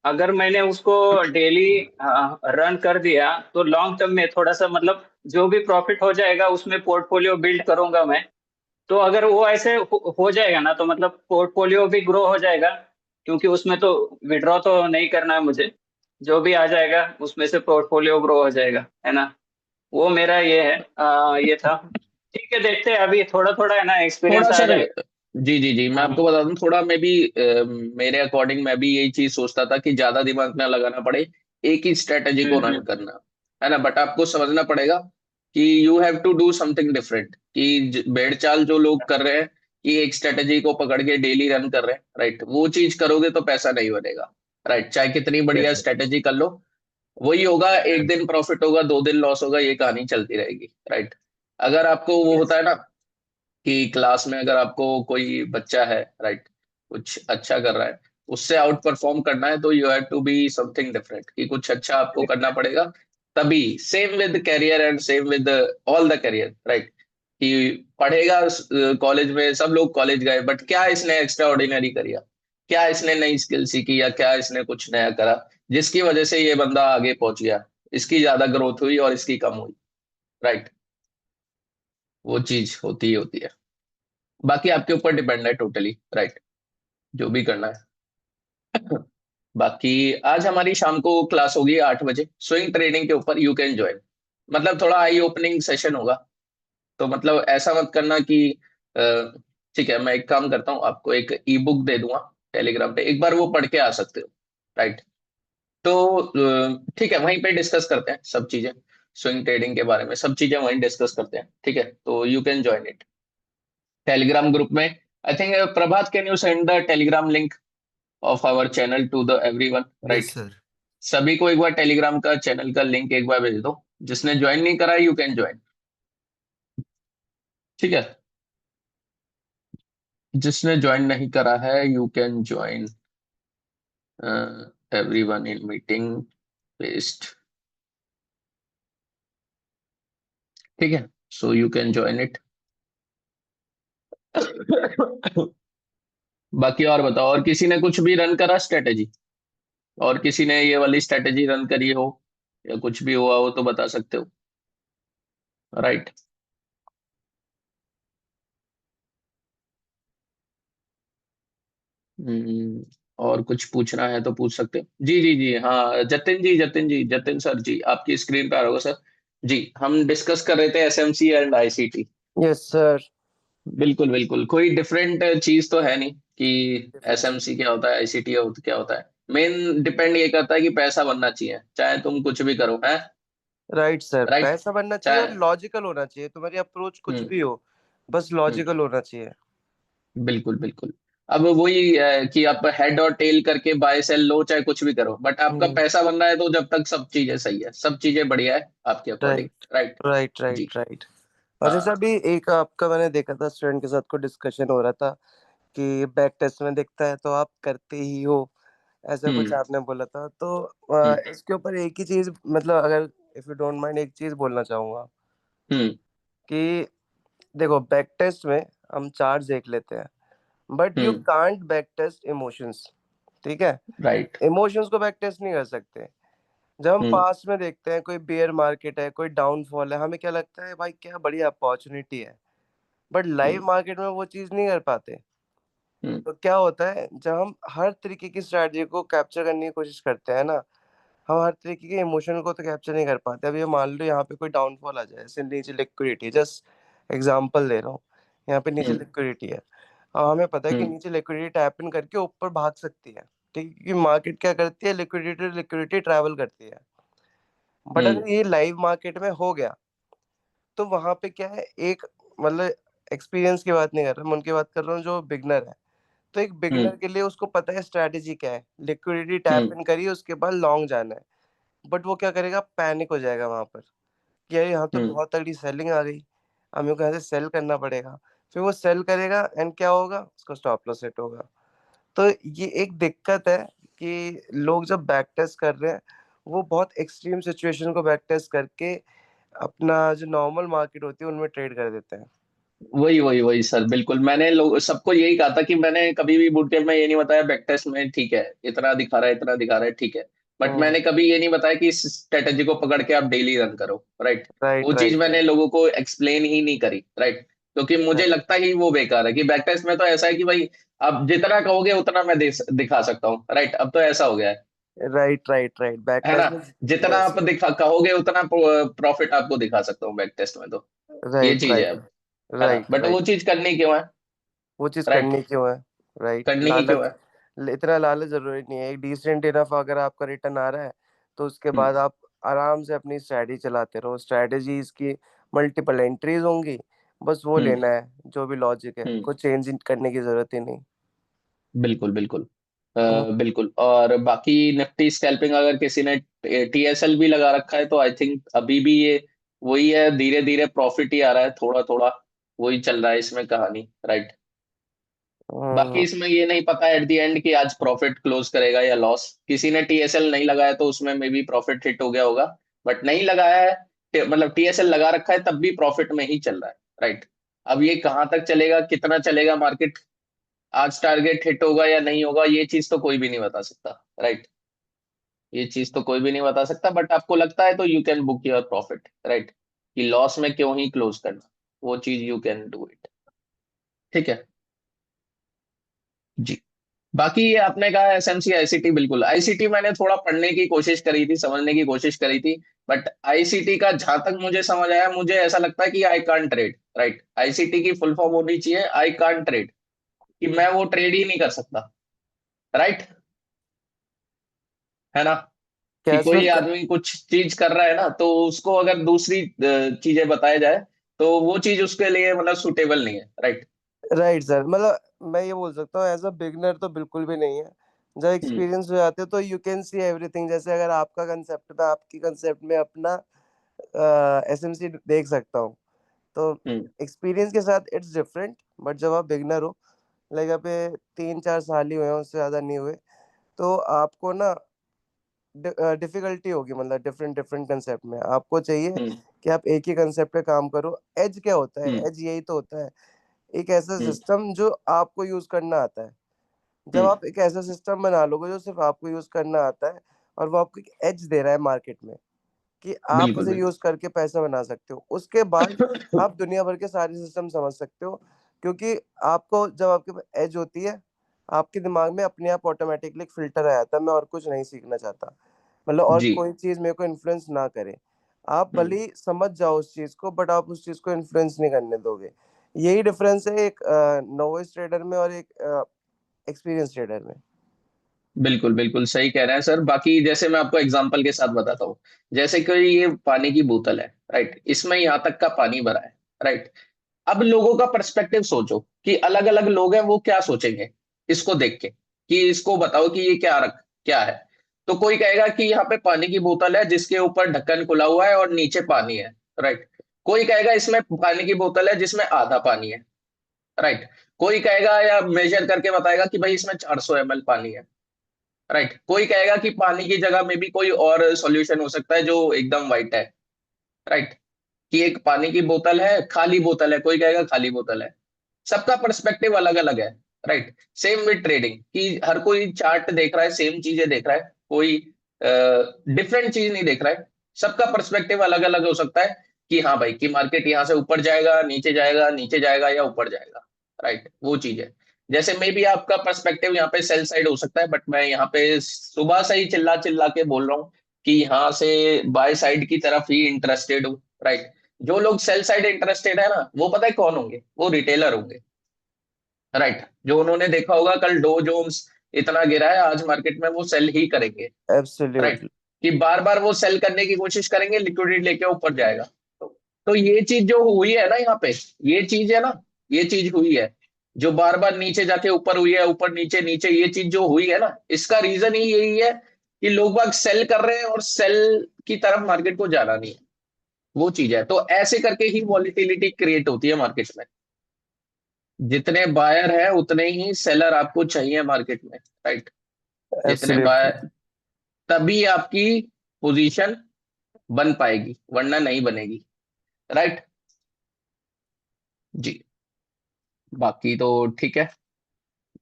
अगर मैंने उसको डेली रन कर दिया, तो लॉन्ग टर्म में थोड़ा सा, मतलब जो भी प्रॉफिट हो जाएगा उसमें पोर्टफोलियो बिल्ड करूंगा मैं। तो अगर वो ऐसे हो जाएगा ना, तो मतलब पोर्टफोलियो भी ग्रो हो जाएगा, क्योंकि उसमें तो विड्रॉ तो नहीं करना है मुझे, जो भी आ जाएगा उसमें से पोर्टफोलियो ग्रो हो जाएगा, है ना। वो मेरा ये है, ये था। ठीक है, देखते हैं, अभी थोड़ा थोड़ा है ना, थोड़ा एक्सपीरियंस आ सर, जाएगा। जी जी जी, मैं हाँ। आपको बता दूं, थोड़ा मैं भी मेरे अकॉर्डिंग मैं भी यही चीज सोचता था कि ज्यादा दिमाग ना लगाना पड़े, एक ही स्ट्रेटेजी को रन हम्म। करना, है ना। बट आपको समझना पड़ेगा कि you have to do something different, कि भेड़ चाल जो लोग कर रहे हैं कि एक स्ट्रेटेजी को पकड़ के डेली रन कर रहे हैं, राइट, वो चीज करोगे तो पैसा नहीं बनेगा, राइट। चाहे कितनी बढ़िया यस स्ट्रेटेजी कर लो, वही होगा, एक दिन प्रॉफिट होगा, 2 दिन लॉस होगा, ये कहानी चलती रहेगी, राइट। अगर आपको वो होता यस। है ना कि क्लास में अगर आपको कोई बच्चा है, राइट, कुछ अच्छा कर रहा है, उससे आउट परफॉर्म करना है, तो you have to be something different, कि कुछ अच्छा आपको करना पड़ेगा। तभी same with career and same with all the career, right, कि पढ़ेगा कॉलेज में, सब लोग कॉलेज गए, बट क्या इसने एक्स्ट्रा ऑर्डिनरी करिया, क्या इसने नई स्किल सीखी, या क्या इसने कुछ नया करा जिसकी वजह से ये बंदा आगे पहुंच गया, इसकी ज्यादा ग्रोथ हुई और इसकी कम हुई, राइट। वो चीज होती ही होती है। बाकी आपके ऊपर डिपेंड है टोटली, राइट, जो भी करना है। बाकी आज हमारी शाम को क्लास होगी 8 बजे, स्विंग ट्रेडिंग के ऊपर, यू कैन ज्वाइन। मतलब थोड़ा आई ओपनिंग सेशन होगा, तो मतलब ऐसा मत करना कि अ, ठीक है, मैं एक काम करता हूँ, आपको एक ई बुक दे दूंगा टेलीग्राम पे, एक बार वो पढ़ के आ सकते हो, राइट। तो ठीक है, वहीं पे डिस्कस करते हैं सब चीजें, स्विंग ट्रेडिंग के बारे में सब चीजें वहीं डिस्कस करते हैं, ठीक है। तो you can join it Telegram group में। I think Prabhat, can you send the Telegram link of our channel to the everyone, yes right. Sir. सभी को एक बार टेलीग्राम का चैनल का लिंक एक बार भेज दो, जिसने ज्वाइन नहीं करा यू कैन ज्वाइन, ठीक है। जिसने ज्वाइन नहीं करा है you can join, everyone in meeting paste, ठीक है। सो यू कैन ज्वाइन इट। बाकी और बताओ, और किसी ने कुछ भी रन करा स्ट्रेटेजी, और किसी ने ये वाली स्ट्रेटेजी रन करी हो, या कुछ भी हुआ हो तो बता सकते हो, राइट। और कुछ पूछना है तो पूछ सकते हो, जी जी जी, हाँ जतिन जी, जतिन जी, जतिन सर जी, आपकी स्क्रीन पे आ रहा होगा सर जी। हम डिस्कस कर रहे थे SMC and ICT. Yes sir. बिल्कुल बिल्कुल, कोई डिफरेंट चीज तो है नहीं कि डिफरेंस एसएमसी क्या होता है, आईसीटी क्या होता है। मेन डिपेंड ये करता है कि पैसा बनना चाहिए, चाहे तुम कुछ भी करो, है, राइट सर, राइट। पैसा बनना चाहिए चाहे और लॉजिकल होना चाहिए, तुम्हारी अप्रोच कुछ हम्म भी हो, बस हम्म लॉजिकल होना चाहिए। बिल्कुल बिल्कुल। अब वही है कि आप हेड और टेल करके बाय सेल लो, चाहे कुछ भी करो, बट आपका हम्म। पैसा बन रहा है, तो जब तक सब चीजें सही है, सब चीजें बढ़िया है आपके अकॉर्डिंग, राइट राइट। राइट जी राइट राइट। और जैसे हाँ। अभी एक आपका मैंने देखा था, स्टूडेंट के साथ को डिस्कशन हो रहा था कि बैक टेस्ट में दिखता है तो आप करते ही हो, ऐसा कुछ हम्म आपने बोला था। तो हम्म इसके ऊपर एक ही चीज, मतलब अगर इफ यू डोंट माइंड, एक चीज बोलना चाहूंगा हम्म कि देखो, बैक टेस्ट में हम चार्ट देख लेते हैं, but you hmm can't back test emotions. ठीक है, राइट। इमोशंस को बैक टेस्ट नहीं कर सकते। जब हम हम्म पास्ट में देखते हैं, कोई बियर मार्केट है, कोई डाउनफॉल है, हमें क्या लगता है, भाई क्या बढ़िया अपॉर्चुनिटी है। बट हम्म लाइव मार्केट में वो चीज नहीं कर पाते। हम्म तो क्या होता है, जब हम हर तरीके की स्ट्रैटेजी को कैप्चर करने की कोशिश करते हैं ना, हम हर तरीके के इमोशन को तो कैप्चर नहीं कर पाते। अब ये मान लो यहाँ पे कोई डाउनफॉल आ जाए, जैसे नीचे लिक्विडिटी, जस्ट एग्जांपल दे रहा हूँ, यहाँ पे नीचे हम्म लिक्विडिटी है। अब हमें पता है कि हम्म नीचे लिक्विडिटी टैप इन करके ऊपर भाग सकती है। ठीक है, क्योंकि मार्केट क्या करती है, लिक्विडिटी लिक्विडिटी ट्रैवल करती है। बट हम्म अगर ये लाइव मार्केट में हो गया, तो वहां पे क्या है, एक मतलब एक्सपीरियंस की बात नहीं कर रहा मैं, उनकी बात कर रहा हूँ जो बिगनर है। तो एक हम्म बिगनर के लिए उसको पता है स्ट्रैटेजी क्या है, लिक्विडिटी टैप हम्म इन करिए, उसके बाद लॉन्ग जाना है। बट वो क्या करेगा, पैनिक हो जाएगा वहां पर कि यार यहाँ तो हम्म बहुत तगड़ी सेलिंग आ गई, हमें को यहाँ से सेल करना पड़ेगा। फिर वो सेल करेगा एंड क्या होगा, उसका स्टॉप लॉस हिट होगा। तो ये एक दिक्कत है कि लोग जब बैक टेस्ट कर रहे हैं, वो बहुत एक्सट्रीम सिचुएशन को बैक टेस्ट करके अपना जो नॉर्मल मार्केट होती है उनमें ट्रेड कर देते हैं। वही वही वही सर, बिल्कुल। मैंने लोग सबको यही कहा था कि मैंने कभी भी बूट कैंप में ये नहीं बताया बैक टेस्ट में ठीक है इतना दिखा रहा है, इतना दिखा रहा है, ठीक है। बट हम्म। मैंने कभी ये नहीं बताया कि इस स्ट्रेटेजी को पकड़ के आप डेली रन करो, राइट। वो राइट चीज राइट मैंने लोगों को एक्सप्लेन ही नहीं करी, राइट। क्योंकि मुझे राइट लगता ही वो बेकार है कि बैक टेस्ट में तो ऐसा है कि भाई आप जितना कहोगे उतना मैं दिखा सकता हूँ, राइट। अब तो ऐसा हो गया राइट राइट राइट बैक है ना। टेस्ट में। जितना यस। आप दिखा कहोगे उतना प्रॉफिट आपको दिखा सकता हूँ बैक टेस्ट में तो। ये राइट चीज है राइट अब, है ना। राइट बट वो राइट चीज करनी क्यों है, वो चीज राइट। करनी क्यों है। राइट, करनी ही क्यों लालच। है। इतना लालच जरूरी नहीं है। एक डिसेंट इनफ अगर आपका रिटर्न आ रहा है, तो उसके हम्म बाद आप आराम से अपनी स्ट्रैटेजी चलाते रहो। स्ट्रैटेजीज की मल्टीपल एंट्रीज होंगी, बस वो हम्म लेना है जो भी लॉजिक है, हम्म कुछ चेंज करने की जरूरत ही नहीं। बिल्कुल बिल्कुल। हम्म। बिल्कुल। और बाकी निफ्टी स्कैल्पिंग अगर किसी ने टीएसएल भी लगा रखा है तो आई थिंक अभी भी ये वही है, धीरे धीरे प्रॉफिट ही आ रहा है थोड़ा थोड़ा, वही चल रहा है इसमें कहानी, राइट। बाकी हम्म। इसमें ये नहीं पता एट द एंड कि आज प्रॉफिट क्लोज करेगा या लॉस। किसी ने टीएसएल नहीं लगाया तो उसमें मे बी प्रॉफिट हिट हो गया होगा, बट नहीं लगाया है मतलब टीएसएल लगा रखा है तब भी प्रॉफिट में ही चल रहा है, राइट। अब ये कहाँ तक चलेगा, कितना चलेगा मार्केट, आज टारगेट हिट होगा या नहीं होगा, ये चीज तो कोई भी नहीं बता सकता, राइट। ये चीज तो कोई भी नहीं बता सकता, बट आपको लगता है तो you can book your profit, right. कि लॉस में क्यों ही क्लोज करना, वो चीज यू कैन डू इट, ठीक है जी। बाकी ये आपने कहा एसएमसी आईसीटी, बिल्कुल आईसीटी मैंने थोड़ा पढ़ने की कोशिश करी थी, समझने की कोशिश करी थी। बट आईसीटी का जहां तक मुझे समझ आया, मुझे ऐसा लगता है कि I can't trade, right. ICT की फुल फॉर्म होनी चाहिए आई कांट ट्रेड, कि मैं वो ट्रेड ही नहीं कर सकता, राइट, है ना। कि कैश कोई फ्लो। आदमी कुछ चीज कर रहा है ना, तो उसको अगर दूसरी चीजें बताया जाए तो वो चीज उसके लिए मतलब सुटेबल नहीं है, राइट। राइट सर, मतलब मैं ये बोल सकता हूँ, एज अ बिगनर तो बिल्कुल भी नहीं है। जब हम्म एक्सपीरियंस हो जाते हो तो यू कैन सी एवरीथिंग। जैसे अगर आपका कंसेप्ट में, आपकी कंसेप्ट में अपना एसएमसी देख सकता हूँ, तो हम्म एक्सपीरियंस के साथ इट्स डिफरेंट। बट जब आप बिगनर हो, लाइक यहाँ पे 3-4 साल ही हुए हैं, उससे ज़्यादा नहीं हुए, तो आपको ना डिफिकल्टी होगी, मतलब डिफरेंट डिफरेंट कंसेप्ट में आपको चाहिए हम्म कि आप एक ही कंसेप्ट पे काम करो। एज क्या होता है, हम्म एज यही तो होता है, एक ऐसा हम्म सिस्टम जो आपको यूज करना आता है। जब हम्म आप एक ऐसा सिस्टम बना लोगे जो सिर्फ आपको यूज करना आता है, और वो आपको एक एज दे रहा है मार्केट में कि आप बिल्कुल उसे बिल्कुल। यूज करके पैसा बना सकते हो, उसके बाद आप दुनिया भर के सारे सिस्टम समझ सकते हो। क्योंकि आपको, जब आपके पास एज होती है, आपके दिमाग में अपने आप ऑटोमेटिकली एक फिल्टर आ जाता है, मैं और कुछ नहीं सीखना चाहता, मतलब और जी। कोई चीज मेरे को इन्फ्लुएंस ना करे। आप भले हम्म ही समझ जाओ उस चीज को, बट आप उस चीज को इन्फ्लुएंस नहीं करने दोगे। यही डिफरेंस है एक नोवाइस ट्रेडर में और एक एक्सपीरियंस ट्रेडर में। बिल्कुल बिल्कुल सही कह रहे हैं सर। बाकी जैसे मैं आपको एग्जांपल के साथ बताता हूँ, जैसे कि ये पानी की बोतल है, राइट, इसमें यहाँ तक का पानी भरा है, राइट। अब लोगों का पर्सपेक्टिव सोचो कि अलग अलग लोग हैं वो क्या सोचेंगे इसको देख के, कि इसको बताओ कि ये क्या है। तो कोई कहेगा कि यहाँ पे पानी की बोतल है जिसके ऊपर ढक्कन खुला हुआ है और नीचे पानी है, राइट। कोई कहेगा इसमें पानी की बोतल है जिसमें आधा पानी है, राइट। कोई कहेगा या मेजर करके बताएगा कि भाई इसमें 400 ml पानी है, राइट। कोई कहेगा कि पानी की जगह में भी कोई और सॉल्यूशन हो सकता है जो एकदम वाइट है, राइट। कि एक पानी की बोतल है, खाली बोतल है, कोई कहेगा खाली बोतल है। सबका पर्सपेक्टिव अलग अलग है, राइट। सेम विद ट्रेडिंग, कि हर कोई चार्ट देख रहा है, सेम चीजें देख रहा है, कोई डिफरेंट चीज नहीं देख रहा है। सबका पर्सपेक्टिव अलग अलग हो सकता है कि हाँ भाई, कि मार्केट यहाँ से ऊपर जाएगा, नीचे जाएगा, नीचे जाएगा या ऊपर जाएगा, राइट। वो चीज है। जैसे मे बी आपका पर्सपेक्टिव यहाँ पे सेल साइड हो सकता है, बट मैं यहाँ पे सुबह से ही चिल्ला चिल्ला के बोल रहा हूँ कि यहाँ से बाय साइड की तरफ ही इंटरेस्टेड हूँ, राइट। जो लोग सेल साइड इंटरेस्टेड है ना, वो पता है कौन होंगे? वो रिटेलर होंगे, राइट। जो उन्होंने देखा होगा कल डो जोन्स इतना गिरा है, आज मार्केट में वो सेल ही करेंगे, राइट। एब्सोल्युटली। कि बार बार वो सेल करने की कोशिश करेंगे, लिक्विडिटी लेके ऊपर जाएगा। तो ये चीज जो हुई है ना यहाँ पे, ये चीज है ना, ये चीज हुई है जो बार बार नीचे जाके ऊपर हुई है, ऊपर नीचे नीचे, ये चीज जो हुई है ना, इसका रीजन ही यही है कि लोग बाग सेल कर रहे हैं और सेल की तरफ मार्केट को जाना नहीं है। वो चीज है। तो ऐसे करके ही वॉलिटिलिटी क्रिएट होती है मार्केट में। जितने बायर है उतने ही सेलर आपको चाहिए मार्केट में, राइट। जितने एब्सोल्युटली। बायर, तभी आपकी पोजीशन बन पाएगी, वरना नहीं बनेगी, राइट। जी। बाकी तो ठीक है,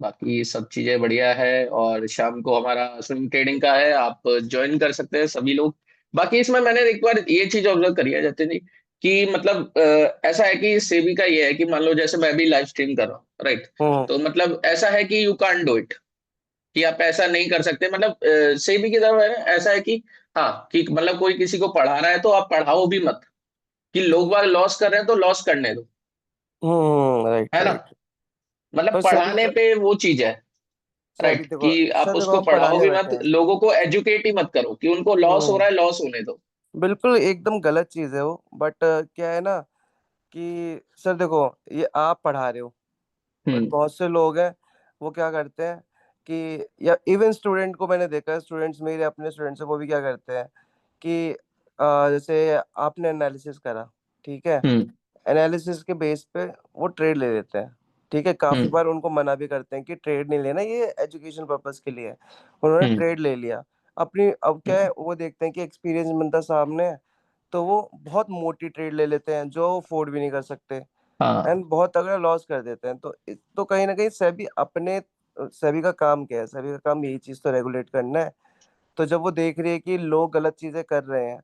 बाकी सब चीजें बढ़िया है। और शाम को हमारा स्विंग ट्रेडिंग का है, आप ज्वाइन कर सकते हैं सभी लोग। बाकी इसमें मैंने एक बार ये चीज ऑब्जर्व करी है जतिन जी, कि मतलब ऐसा है कि सेबी का ये है कि मान लो जैसे मैं भी लाइव स्ट्रीम कर रहा हूँ, राइट। हम्म। तो मतलब ऐसा है कि यू कांट डू इट, कि आप ऐसा नहीं कर सकते। मतलब सेबी की तरफ है ना, ऐसा है कि हाँ, कि मतलब कोई किसी को पढ़ा रहा है तो आप पढ़ाओ भी मत, कि लोग बाग लॉस कर रहे हैं तो लॉस करने दो, राइट है ना। राइट। मतलब पर सभी पढ़ाने पे वो चीज है, सभी राइट। देखो, कि आप सर देखो, उसको हम पढ़ाओ पढ़ाने भी बैठे मत, हैं। लोगों को एजुकेट ही मत करो, कि उनको लॉस हो रहा हम्म। है, लॉस होने दो। बिल्कुल एकदम गलत चीज है वो, बट क्या है ना कि सर देखो, ये आप पढ़ा रहे हो, बट हम्म। बहुत से लोग हैं, वो क्या करते हैं कि, या इवन स्टूडेंट को मैंने देखा है, स्टूडेंट्स मेरे अपने स्टूडेंट्स हैं, वो भी क्या करते हैं कि जैसे आपने एनालिसिस करा, ठीक है, हम्म। एनालिसिस के बेस पे वो ट्रेड ले लेते हैं, ठीक है। काफी हम्म। बार उनको मना भी करते हैं कि ट्रेड नहीं लेना, ये एजुकेशन पर्पस के लिए है। उन्होंने हम्म। ट्रेड ले लिया अपनी, अब क्या है, हम्म। वो देखते हैं कि एक्सपीरियंस बंदा सामने है, तो वो बहुत मोटी ट्रेड ले लेते हैं जो अफोर्ड भी नहीं कर सकते, हाँ। एंड बहुत तगड़ा लॉस कर देते हैं। तो कहीं ना कहीं सेबी अपने, सेबी का काम क्या है, सेबी का काम यही चीज तो रेगुलेट करना है। तो जब वो देख रही है कि लोग गलत चीजें कर रहे हैं,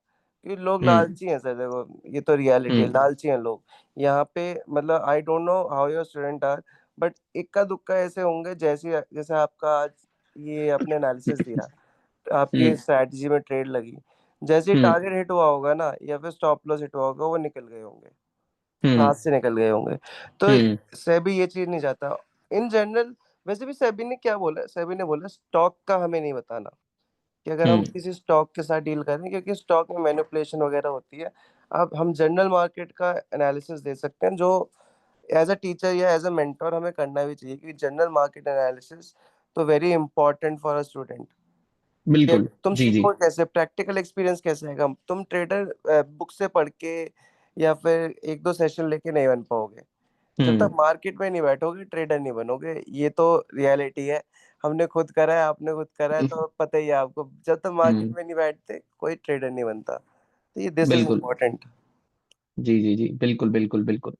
कि लोग हम्म। लालची हैं सर, देखो ये तो रियलिटी है, हम्म। लालची हैं लोग यहाँ पे। मतलब I don't know how your student are, but इक्का दुक्का ऐसे होंगे, जैसे जैसे आपका आज ये अपने एनालिसिस दिया, आपकी हम्म। स्ट्रैटेजी में ट्रेड लगी, जैसे ही हम्म। टारगेट हिट हुआ होगा ना, या फिर स्टॉप लॉस हिट हुआ होगा, वो निकल गए होंगे, हम्म। हाथ से निकल गए होंगे। तो हम्म। सेबी ये चीज नहीं चाहता इन जनरल। वैसे भी सेबी ने क्या बोला, सेबी ने बोला स्टॉक का हमें नहीं बताना, कि अगर हम हम्म। किसी स्टॉक के साथ डील करें, क्योंकि स्टॉक में मैनिपुलेशन वगैरह होती है। अब हम जनरल मार्केट का एनालिसिस दे सकते हैं, जो एज अ टीचर या एज अ मेंटर हमें करना भी चाहिए, क्योंकि जनरल मार्केट एनालिसिस तो very important for a student. कि बिल्कुल। तुम जी जी। सीखो कैसे, प्रैक्टिकल एक्सपीरियंस कैसे आएगा, तुम ट्रेडर बुक से पढ़ के या फिर एक दो सेशन लेके नहीं बन पाओगे। जब तक हम्म। मार्केट में नहीं बैठोगे, ट्रेडर नहीं बनोगे, ये तो रियलिटी है। हमने खुद करा है, आपने खुद करा है, तो पता ही है आपको, जब तक मार्केट हम्म। में नहीं बैठते कोई ट्रेडर नहीं बनता। तो ये दिस इज बिल्कुल। इम्पोर्टेंट। जी जी जी, बिल्कुल बिल्कुल बिल्कुल।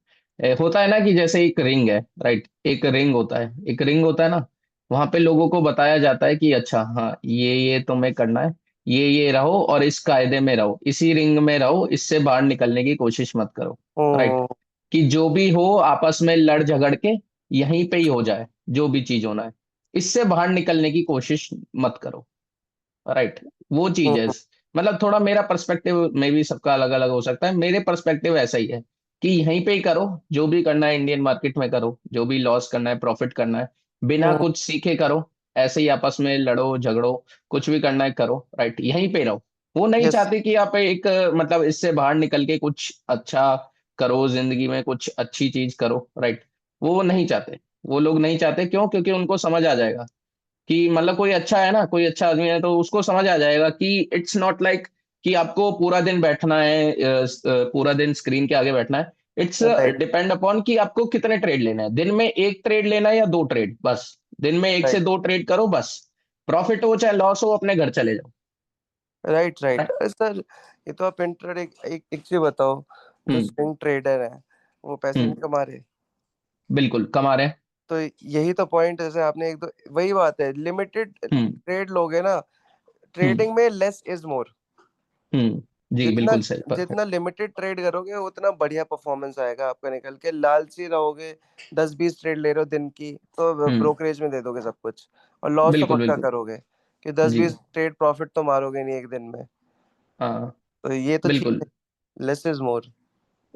होता है ना कि जैसे एक रिंग है, राइट। एक रिंग होता है, एक रिंग होता है ना, वहां पे लोगों को बताया जाता है कि अच्छा हाँ, ये तुम्हें करना है, ये रहो और इस कायदे में रहो, इसी रिंग में रहो, इससे बाहर निकलने की कोशिश मत करो, राइट। हम्म। कि जो भी हो आपस में लड़ झगड़ के यहीं पे ही हो जाए, जो भी चीज होना है, इससे बाहर निकलने की कोशिश मत करो, राइट। वो चीज है। हम्म। मतलब थोड़ा मेरा पर्सपेक्टिव में भी सबका अलग अलग हो सकता है, मेरे पर्सपेक्टिव ऐसा ही है कि यहीं पे ही करो, जो भी करना है इंडियन मार्केट में करो, जो भी लॉस करना है, प्रॉफिट करना है, बिना हम्म। कुछ सीखे करो, ऐसे ही आपस में लड़ो झगड़ो, कुछ भी करना है करो, राइट। यहीं पे रहो। वो नहीं यस। चाहते कि आप एक मतलब इससे बाहर निकल के कुछ अच्छा करो, जिंदगी में कुछ अच्छी चीज करो, राइट। वो नहीं चाहते, वो लोग नहीं चाहते। क्यों? क्योंकि उनको समझ आ जाएगा कि मतलब कोई अच्छा है ना, कोई अच्छा आदमी है, तो उसको समझ आ जाएगा कि इट्स नॉट लाइक कि आपको पूरा दिन बैठना है, पूरा दिन स्क्रीन के आगे बैठना है। इट्स राइट डिपेंड अपॉन कि आपको कितने ट्रेड लेना है, दिन में एक ट्रेड लेना है या दो ट्रेड, बस दिन में एक से राइट। दो ट्रेड करो बस। प्रॉफिट हो चाहे लॉस हो, अपने घर चले जाओ। Right right. Right? अरे सर, ये तो आप इंटर एक चीज बताओ, जो हम्म। स्विंग ट्रेडर है वो पैसे नहीं कमा रहे? बिल्कुल कमा रहे हैं। तो यही तो पॉइंट, जैसे आपने एक दो, वही बात है, लिमिटेड हम्म। ट्रेड लोगे ना, हम्म। ट्रेडिंग में लेस इज मोर। जी जितना बिल्कुल सही, परफेक्ट। जितना लिमिटेड ट्रेड करोगे उतना बढ़िया परफॉर्मेंस आएगा आपका निकल के। लालची रहोगे, 10-20 ट्रेड ले रहे हो दिन की, तो हम्म। ब्रोकरेज में दे दोगे सब कुछ, और लॉस तो बिल्कुल पक्का बिल्कुल। करोगे कि 10-20 जी। ट्रेड प्रॉफिट तो मारोगे नहीं एक दिन में। हाँ तो ये तो चीज, बिल्कुल। Less is more.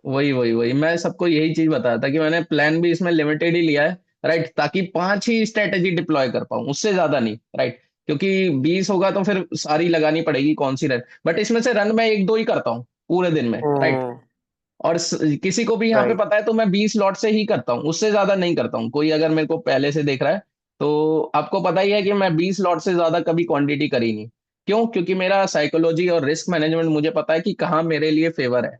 वही वही वही मैं सबको यही चीज बताया था कि मैंने प्लान भी इसमें लिमिटेड ही लिया है, राइट, ताकि 5 ही स्ट्रेटेजी डिप्लॉय कर पाऊं, उससे ज्यादा नहीं, राइट। क्योंकि 20 होगा तो फिर सारी लगानी पड़ेगी, कौन सी रन, बट इसमें से रन मैं एक दो ही करता हूँ पूरे दिन में, राइट। हम्म। और किसी को भी यहाँ पे राइट। पता है तो मैं 20 लॉट से ही करता हूँ, उससे ज्यादा नहीं करता हूँ। कोई अगर मेरे को पहले से देख रहा है तो आपको पता ही है कि मैं 20 लॉट से ज्यादा कभी क्वांटिटी करी नहीं। क्यों? क्योंकि मेरा साइकोलॉजी और रिस्क मैनेजमेंट मुझे पता है कि कहाँ मेरे लिए फेवर है,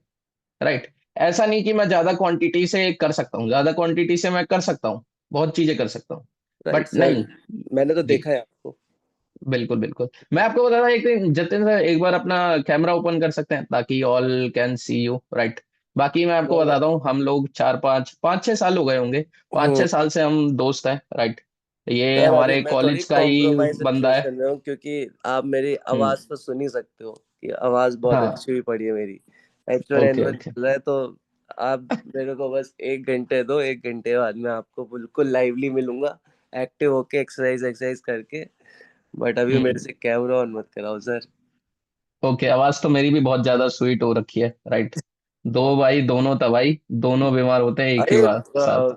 राइट। ऐसा नहीं कि मैं ज्यादा क्वांटिटी से कर सकता हूँ, ज्यादा क्वांटिटी से मैं कर सकता हूँ, बहुत चीजें कर सकता हूँ, राइट बट सर, नहीं। मैंने तो जी देखा है आपको। बिल्कुल बिल्कुल। मैं आपको बता रहा एक दिन जतिन सर एक बार अपना कैमरा ओपन कर सकते हैं ताकि all can see you, right. बाकी मैं आपको मैंने बताता हूँ, हम लोग 4 5 5 6 साल हो गए होंगे, 5 6 साल से हम दोस्त हैं, राइट। ये सर अभी हमारे मैं थोड़ी कॉलेज का ही कॉम्प्रोमाइज बंदा है। सिचुएशन में हूँ, क्योंकि आप मेरी हम्म। आवाज तो सुन ही सकते हो कि आवाज बहुत हाँ। अच्छी हुई पड़ी है मेरी। Okay H1N1 okay. चल रहा है, तो आप मेरे को बस 1 घंटे दो, 1 घंटे बाद मैं आपको बिल्कुल लाइवली मिलूंगा, एक्टिव होके एक्सरसाइज एक्सरसाइज करके। बट अभी मेरे हम्म। से कैमरा ऑन मत कराओ सर। ओके, आवाज तो मेरी भी बहुत ज्यादा स्वीट हो रखी है, राइट। दो भाई दोनों तबाई, दोनों बीमार होते हैं एक ही अरे बार साथ,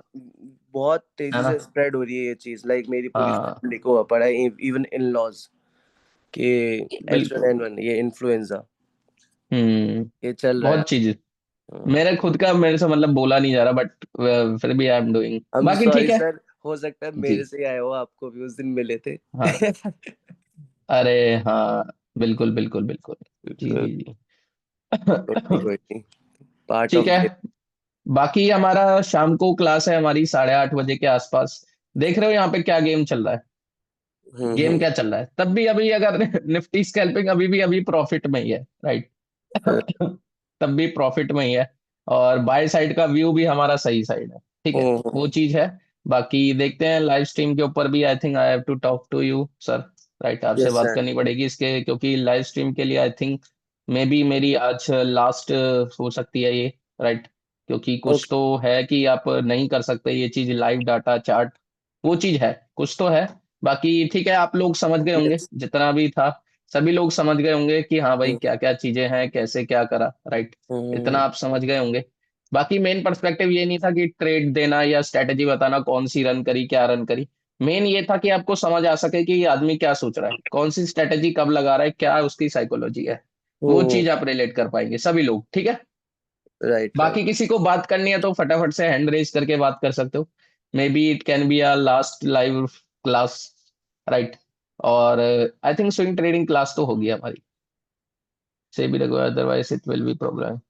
बहुत है तेजी ना। से स्प्रेड हो रही है ये चीज, लाइक मेरी पूरी हाँ फैमिली को पड़ा है, इवन इन लॉज, कि बिल्कुल। H1N1 ये इन्फ्लुएंजा हम्म। ये चल रहा बहुत चीज है। मेरे खुद का मेरे से मतलब बोला नहीं जा रहा, बट फिर भी I am doing, I am बाकी सॉरी ठीक है। सर, हो सकता है जी। मेरे से ही आए हो, आपको भी उस दिन मिले थे। हाँ। अरे हाँ, बिल्कुल बिल्कुल बिल्कुल। जी कोई जी जी। नहीं, कोई नहीं, पार्ट ठीक ऑफ है। गेम। बाकी हमारा शाम को क्लास है हमारी 8:30 बजे के आसपास। देख रहे हो यहाँ पे क्या गेम चल रहा है? गेम हम्म। क्या चल रहा है? तब भी अभी अगर निफ्टी स्कैल्पिंग अभी भी अभी प्रॉफिट में ही है, राइट। तब भी प्रॉफिट में ही है। और बाय साइड का व्यू भी हमारा सही साइड है, ठीक है, वो चीज है। बाकी देखते हैं लाइव स्ट्रीम के ऊपर भी, I think I have to talk to you sir, right. आपसे यस बात सर। करनी पड़ेगी इसके, क्योंकि लाइव स्ट्रीम के लिए आई थिंक मे बी मेरी आज लास्ट हो सकती है ये, राइट। क्योंकि कुछ ओके। तो है कि आप नहीं कर सकते ये चीज, लाइव डाटा चार्ट, वो चीज है, कुछ तो है। बाकी ठीक है, आप लोग समझ गए होंगे यस। जितना भी था, सभी लोग समझ गए होंगे कि हाँ भाई क्या क्या चीजें हैं, कैसे क्या करा, राइट। इतना आप समझ गए होंगे। बाकी मेन पर्सपेक्टिव ये नहीं था कि ट्रेड देना या स्ट्रेटेजी बताना कौन सी रन करी क्या रन करी। मेन ये था कि आपको समझ आ सके कि ये आदमी क्या सोच रहा है, कौन सी स्ट्रेटेजी कब लगा रहा है, क्या उसकी साइकोलॉजी है। वो चीज आप रिलेट कर पाएंगे सभी लोग, ठीक है। Right right. बाकी किसी को बात करनी है तो फटाफट से हैंड रेज करके बात कर सकते हो। Maybe it can be a last live class, right. और I think swing trading class तो होगी हमारी, से भी लगो, otherwise it will be problem.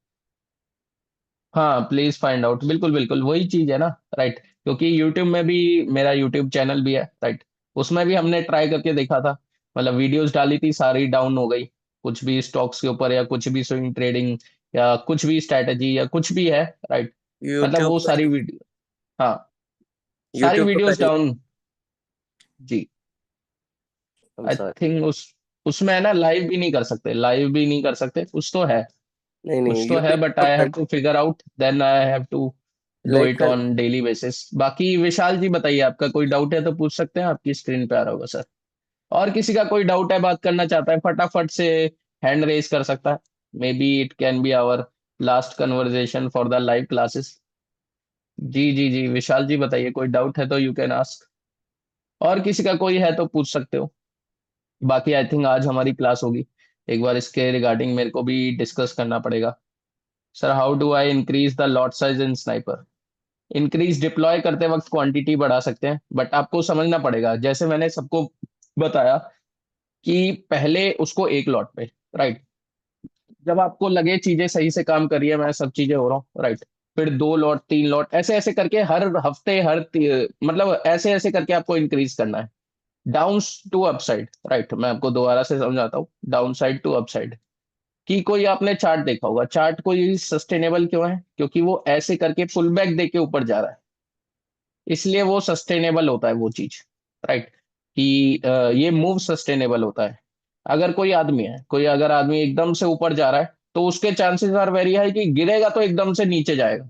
हाँ प्लीज फाइंड आउट, बिल्कुल बिल्कुल वही चीज है ना, राइट। क्योंकि यूट्यूब में भी, मेरा यूट्यूब चैनल भी है, राइट। उसमें भी हमने ट्राई करके देखा था, मतलब वीडियोस डाली थी, सारी डाउन हो गई। कुछ भी स्टॉक्स के ऊपर या कुछ भी स्विंग ट्रेडिंग या कुछ भी स्ट्रैटेजी या कुछ भी है, राइट। मतलब यूट्यूब वो पे, सारी वीडियो, हाँ, सारी यूट्यूब पे वीडियोस नहीं। डाउन। जी। I am I sorry. Think उसमें है ना, लाइव भी नहीं कर सकते, लाइव भी नहीं कर सकते, कुछ तो है, नहीं नहीं, कुछ तो है, यूट्यूब बट तो I have to figure out, then I have to do like it कल। On daily basis. बाकी विशाल जी बताइए, आपका कोई डाउट है तो पूछ सकते हैं, आपकी स्क्रीन पे आ रहा होगा सर। और किसी का कोई डाउट है, बात करना चाहता है, फटाफट से हैंड रेज कर सकता है। Maybe it can be our last conversation for the live classes. Ji जी जी, विशाल जी बताइए, कोई डाउट है तो यू कैन आस्क। और किसी का कोई है तो पूछ सकते हो। बाकी आई थिंक आज हमारी क्लास होगी, एक बार इसके रिगार्डिंग मेरे को भी डिस्कस करना पड़ेगा। Sir how do I increase the lot size in sniper? Increase deploy करते वक्त क्वांटिटी बढ़ा सकते हैं, बट आपको समझना पड़ेगा, जैसे मैंने सबको बताया कि पहले उसको एक लॉट पे, राइट। जब आपको लगे चीजें सही से काम कर रही है, मैं सब चीजें हो रहा हूँ, राइट। फिर 2 लॉट 3 लॉट ऐसे ऐसे करके हर हफ्ते मतलब ऐसे ऐसे करके आपको इंक्रीज करना है। Down to upside, right. मैं आपको दोबारा से समझाता हूँ, डाउन साइड टू अपसाइड। कि कोई आपने चार्ट देखा होगा, चार्ट कोई सस्टेनेबल क्यों है? क्योंकि वो ऐसे करके पुल बैक दे के ऊपर जा रहा है, इसलिए वो सस्टेनेबल होता है वो चीज, राइट। कि ये मूव सस्टेनेबल होता है। अगर कोई आदमी है, कोई अगर आदमी एकदम से ऊपर जा रहा है, तो उसके चांसेस आर वेरी हाई कि गिरेगा तो एकदम से नीचे जाएगा।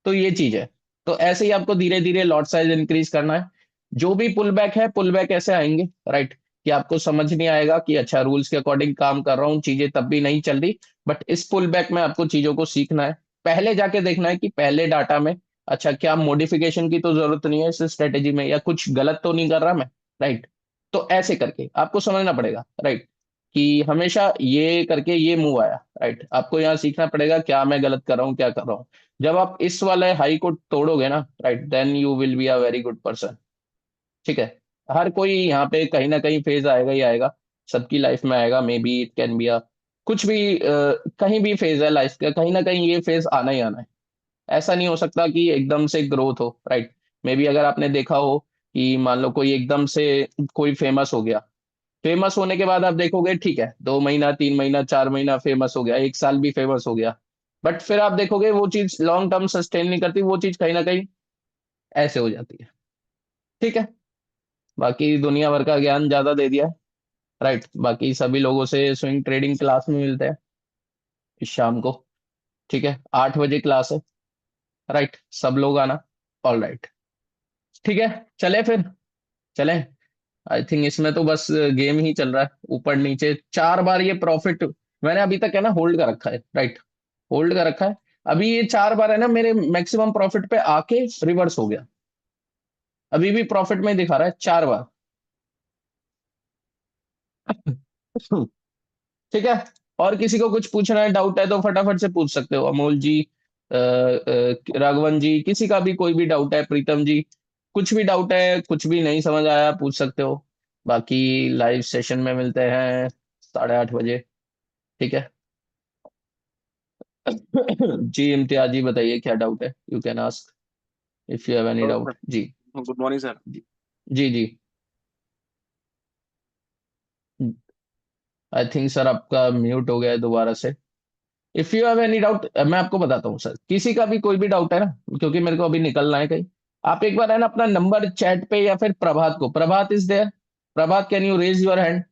तो ये चीज है। तो ऐसे ही आपको धीरे धीरे लॉट साइज इंक्रीज करना है। जो भी पुल बैक है, पुल बैक ऐसे आएंगे, राइट, कि आपको समझ नहीं आएगा कि अच्छा रूल्स के अकॉर्डिंग काम कर रहा हूँ, चीजें तब भी नहीं चल रही, बट इस पुल बैक में आपको चीजों को सीखना है। पहले जाके देखना है कि पहले डाटा में अच्छा क्या मॉडिफिकेशन की तो जरूरत नहीं है इस स्ट्रेटेजी में, या कुछ गलत तो नहीं कर रहा मैं, राइट। तो ऐसे करके आपको समझना पड़ेगा, राइट, कि हमेशा ये करके ये मूव आया, राइट। आपको यहाँ सीखना पड़ेगा क्या मैं गलत कर रहा हूँ, क्या कर रहा हूँ। जब आप इस वाले हाई को तोड़ोगे ना, right, then you will be a very good person. ठीक है। हर कोई यहाँ पे कहीं ना कहीं फेज आएगा ही आएगा, सबकी लाइफ में आएगा। May be it can be अ कुछ भी कहीं भी फेज है लाइफ का, कहीं ना कहीं ये फेज आना ही आना है। ऐसा नहीं हो सकता कि एकदम से ग्रोथ हो, राइट। मे बी अगर आपने देखा हो कि मान लो कोई एकदम से कोई फेमस हो गया, फेमस होने के बाद आप देखोगे ठीक है 2 महीना 3 महीना 4 महीना फेमस हो गया, 1 साल भी फेमस हो गया, बट फिर आप देखोगे वो चीज लॉन्ग टर्म सस्टेन नहीं करती, वो चीज कहीं ना कहीं ऐसे हो जाती है। ठीक है। बाकी दुनिया भर का ज्ञान ज्यादा दे दिया है, राइट। बाकी सभी लोगों से स्विंग ट्रेडिंग क्लास में मिलते हैं इस शाम को। ठीक है, 8 बजे क्लास है, राइट। सब लोग आना। ऑल राइट, ठीक है। चले फिर, चले। आई थिंक इसमें तो बस गेम ही चल रहा है, ऊपर नीचे 4 बार ये प्रॉफिट मैंने अभी तक है ना होल्ड कर रखा है, राइट। होल्ड कर रखा है। अभी ये 4 बार है ना मेरे मैक्सिमम प्रॉफिट पे आके रिवर्स हो गया, अभी भी प्रॉफिट में दिखा रहा है 4 बार। ठीक है। और किसी को कुछ पूछना है, डाउट है तो फटाफट से पूछ सकते हो। अमोल जी, राघवन जी, किसी का भी कोई भी डाउट है, प्रीतम जी, कुछ भी डाउट है, कुछ भी नहीं समझ आया पूछ सकते हो। बाकी लाइव सेशन में मिलते हैं 8:30 बजे। ठीक है। जी इम्तियाज जी बताइए क्या डाउट है, you can ask if you have any hello doubt. जी सर, गुड मॉर्निंग सर। जी जी। आई थिंक सर आपका म्यूट हो गया है दोबारा से। If you have any doubt, मैं आपको बताता हूँ सर, किसी का भी कोई भी डाउट है ना, क्योंकि मेरे को अभी निकलना है कहीं। आप एक बार है ना अपना नंबर चैट पे, या फिर प्रभात को, Prabhat is there, Prabhat can you raise your hand?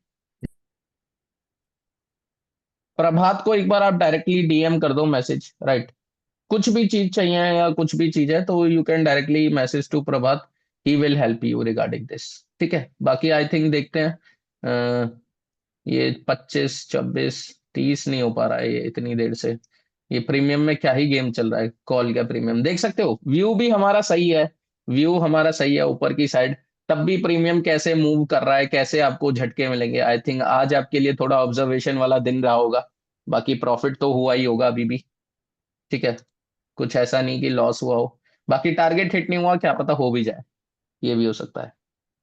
Prabhat को एक बार आप डायरेक्टली डीएम कर दो मैसेज, राइट। कुछ भी चीज चाहिए या कुछ भी चीज है तो you can directly message to Prabhat, he will help you regarding this. ठीक है। बाकी आई थिंक देखते हैं, ये 25 26 30 नहीं हो पा रहा है ये इतनी देर से। ये प्रीमियम में क्या ही गेम चल रहा है, कॉल का प्रीमियम देख सकते हो, व्यू भी हमारा सही है, व्यू हमारा सही है ऊपर की साइड, तब भी प्रीमियम कैसे मूव कर रहा है, कैसे आपको झटके मिलेंगे। आई थिंक आज आपके लिए थोड़ा ऑब्जर्वेशन वाला दिन रहा होगा। बाकी प्रॉफिट तो हुआ ही होगा अभी भी। ठीक है। कुछ ऐसा नहीं कि लॉस हुआ हो। बाकी टारगेट हिट नहीं हुआ, क्या पता हो भी जाए, ये भी हो सकता है।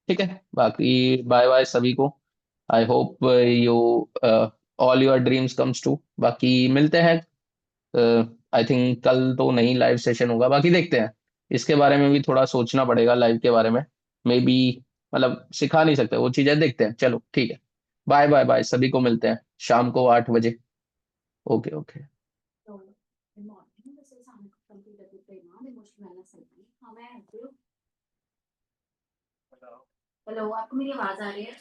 ठीक है। बाकी बाय बाय सभी को। I hope you all your dreams comes true. बाकी मिलते हैं, आई थिंक कल तो नहीं लाइव सेशन होगा, बाकी देखते हैं। इसके बारे में भी थोड़ा सोचना पड़ेगा लाइव के बारे में, मे बी, मतलब सिखा नहीं सकते वो चीजें, देखते हैं। चलो ठीक है, बाय बाय बाय सभी को, मिलते हैं शाम को 8 बजे। Okay okay. हेलो, आपको मेरी आवाज आ रही है?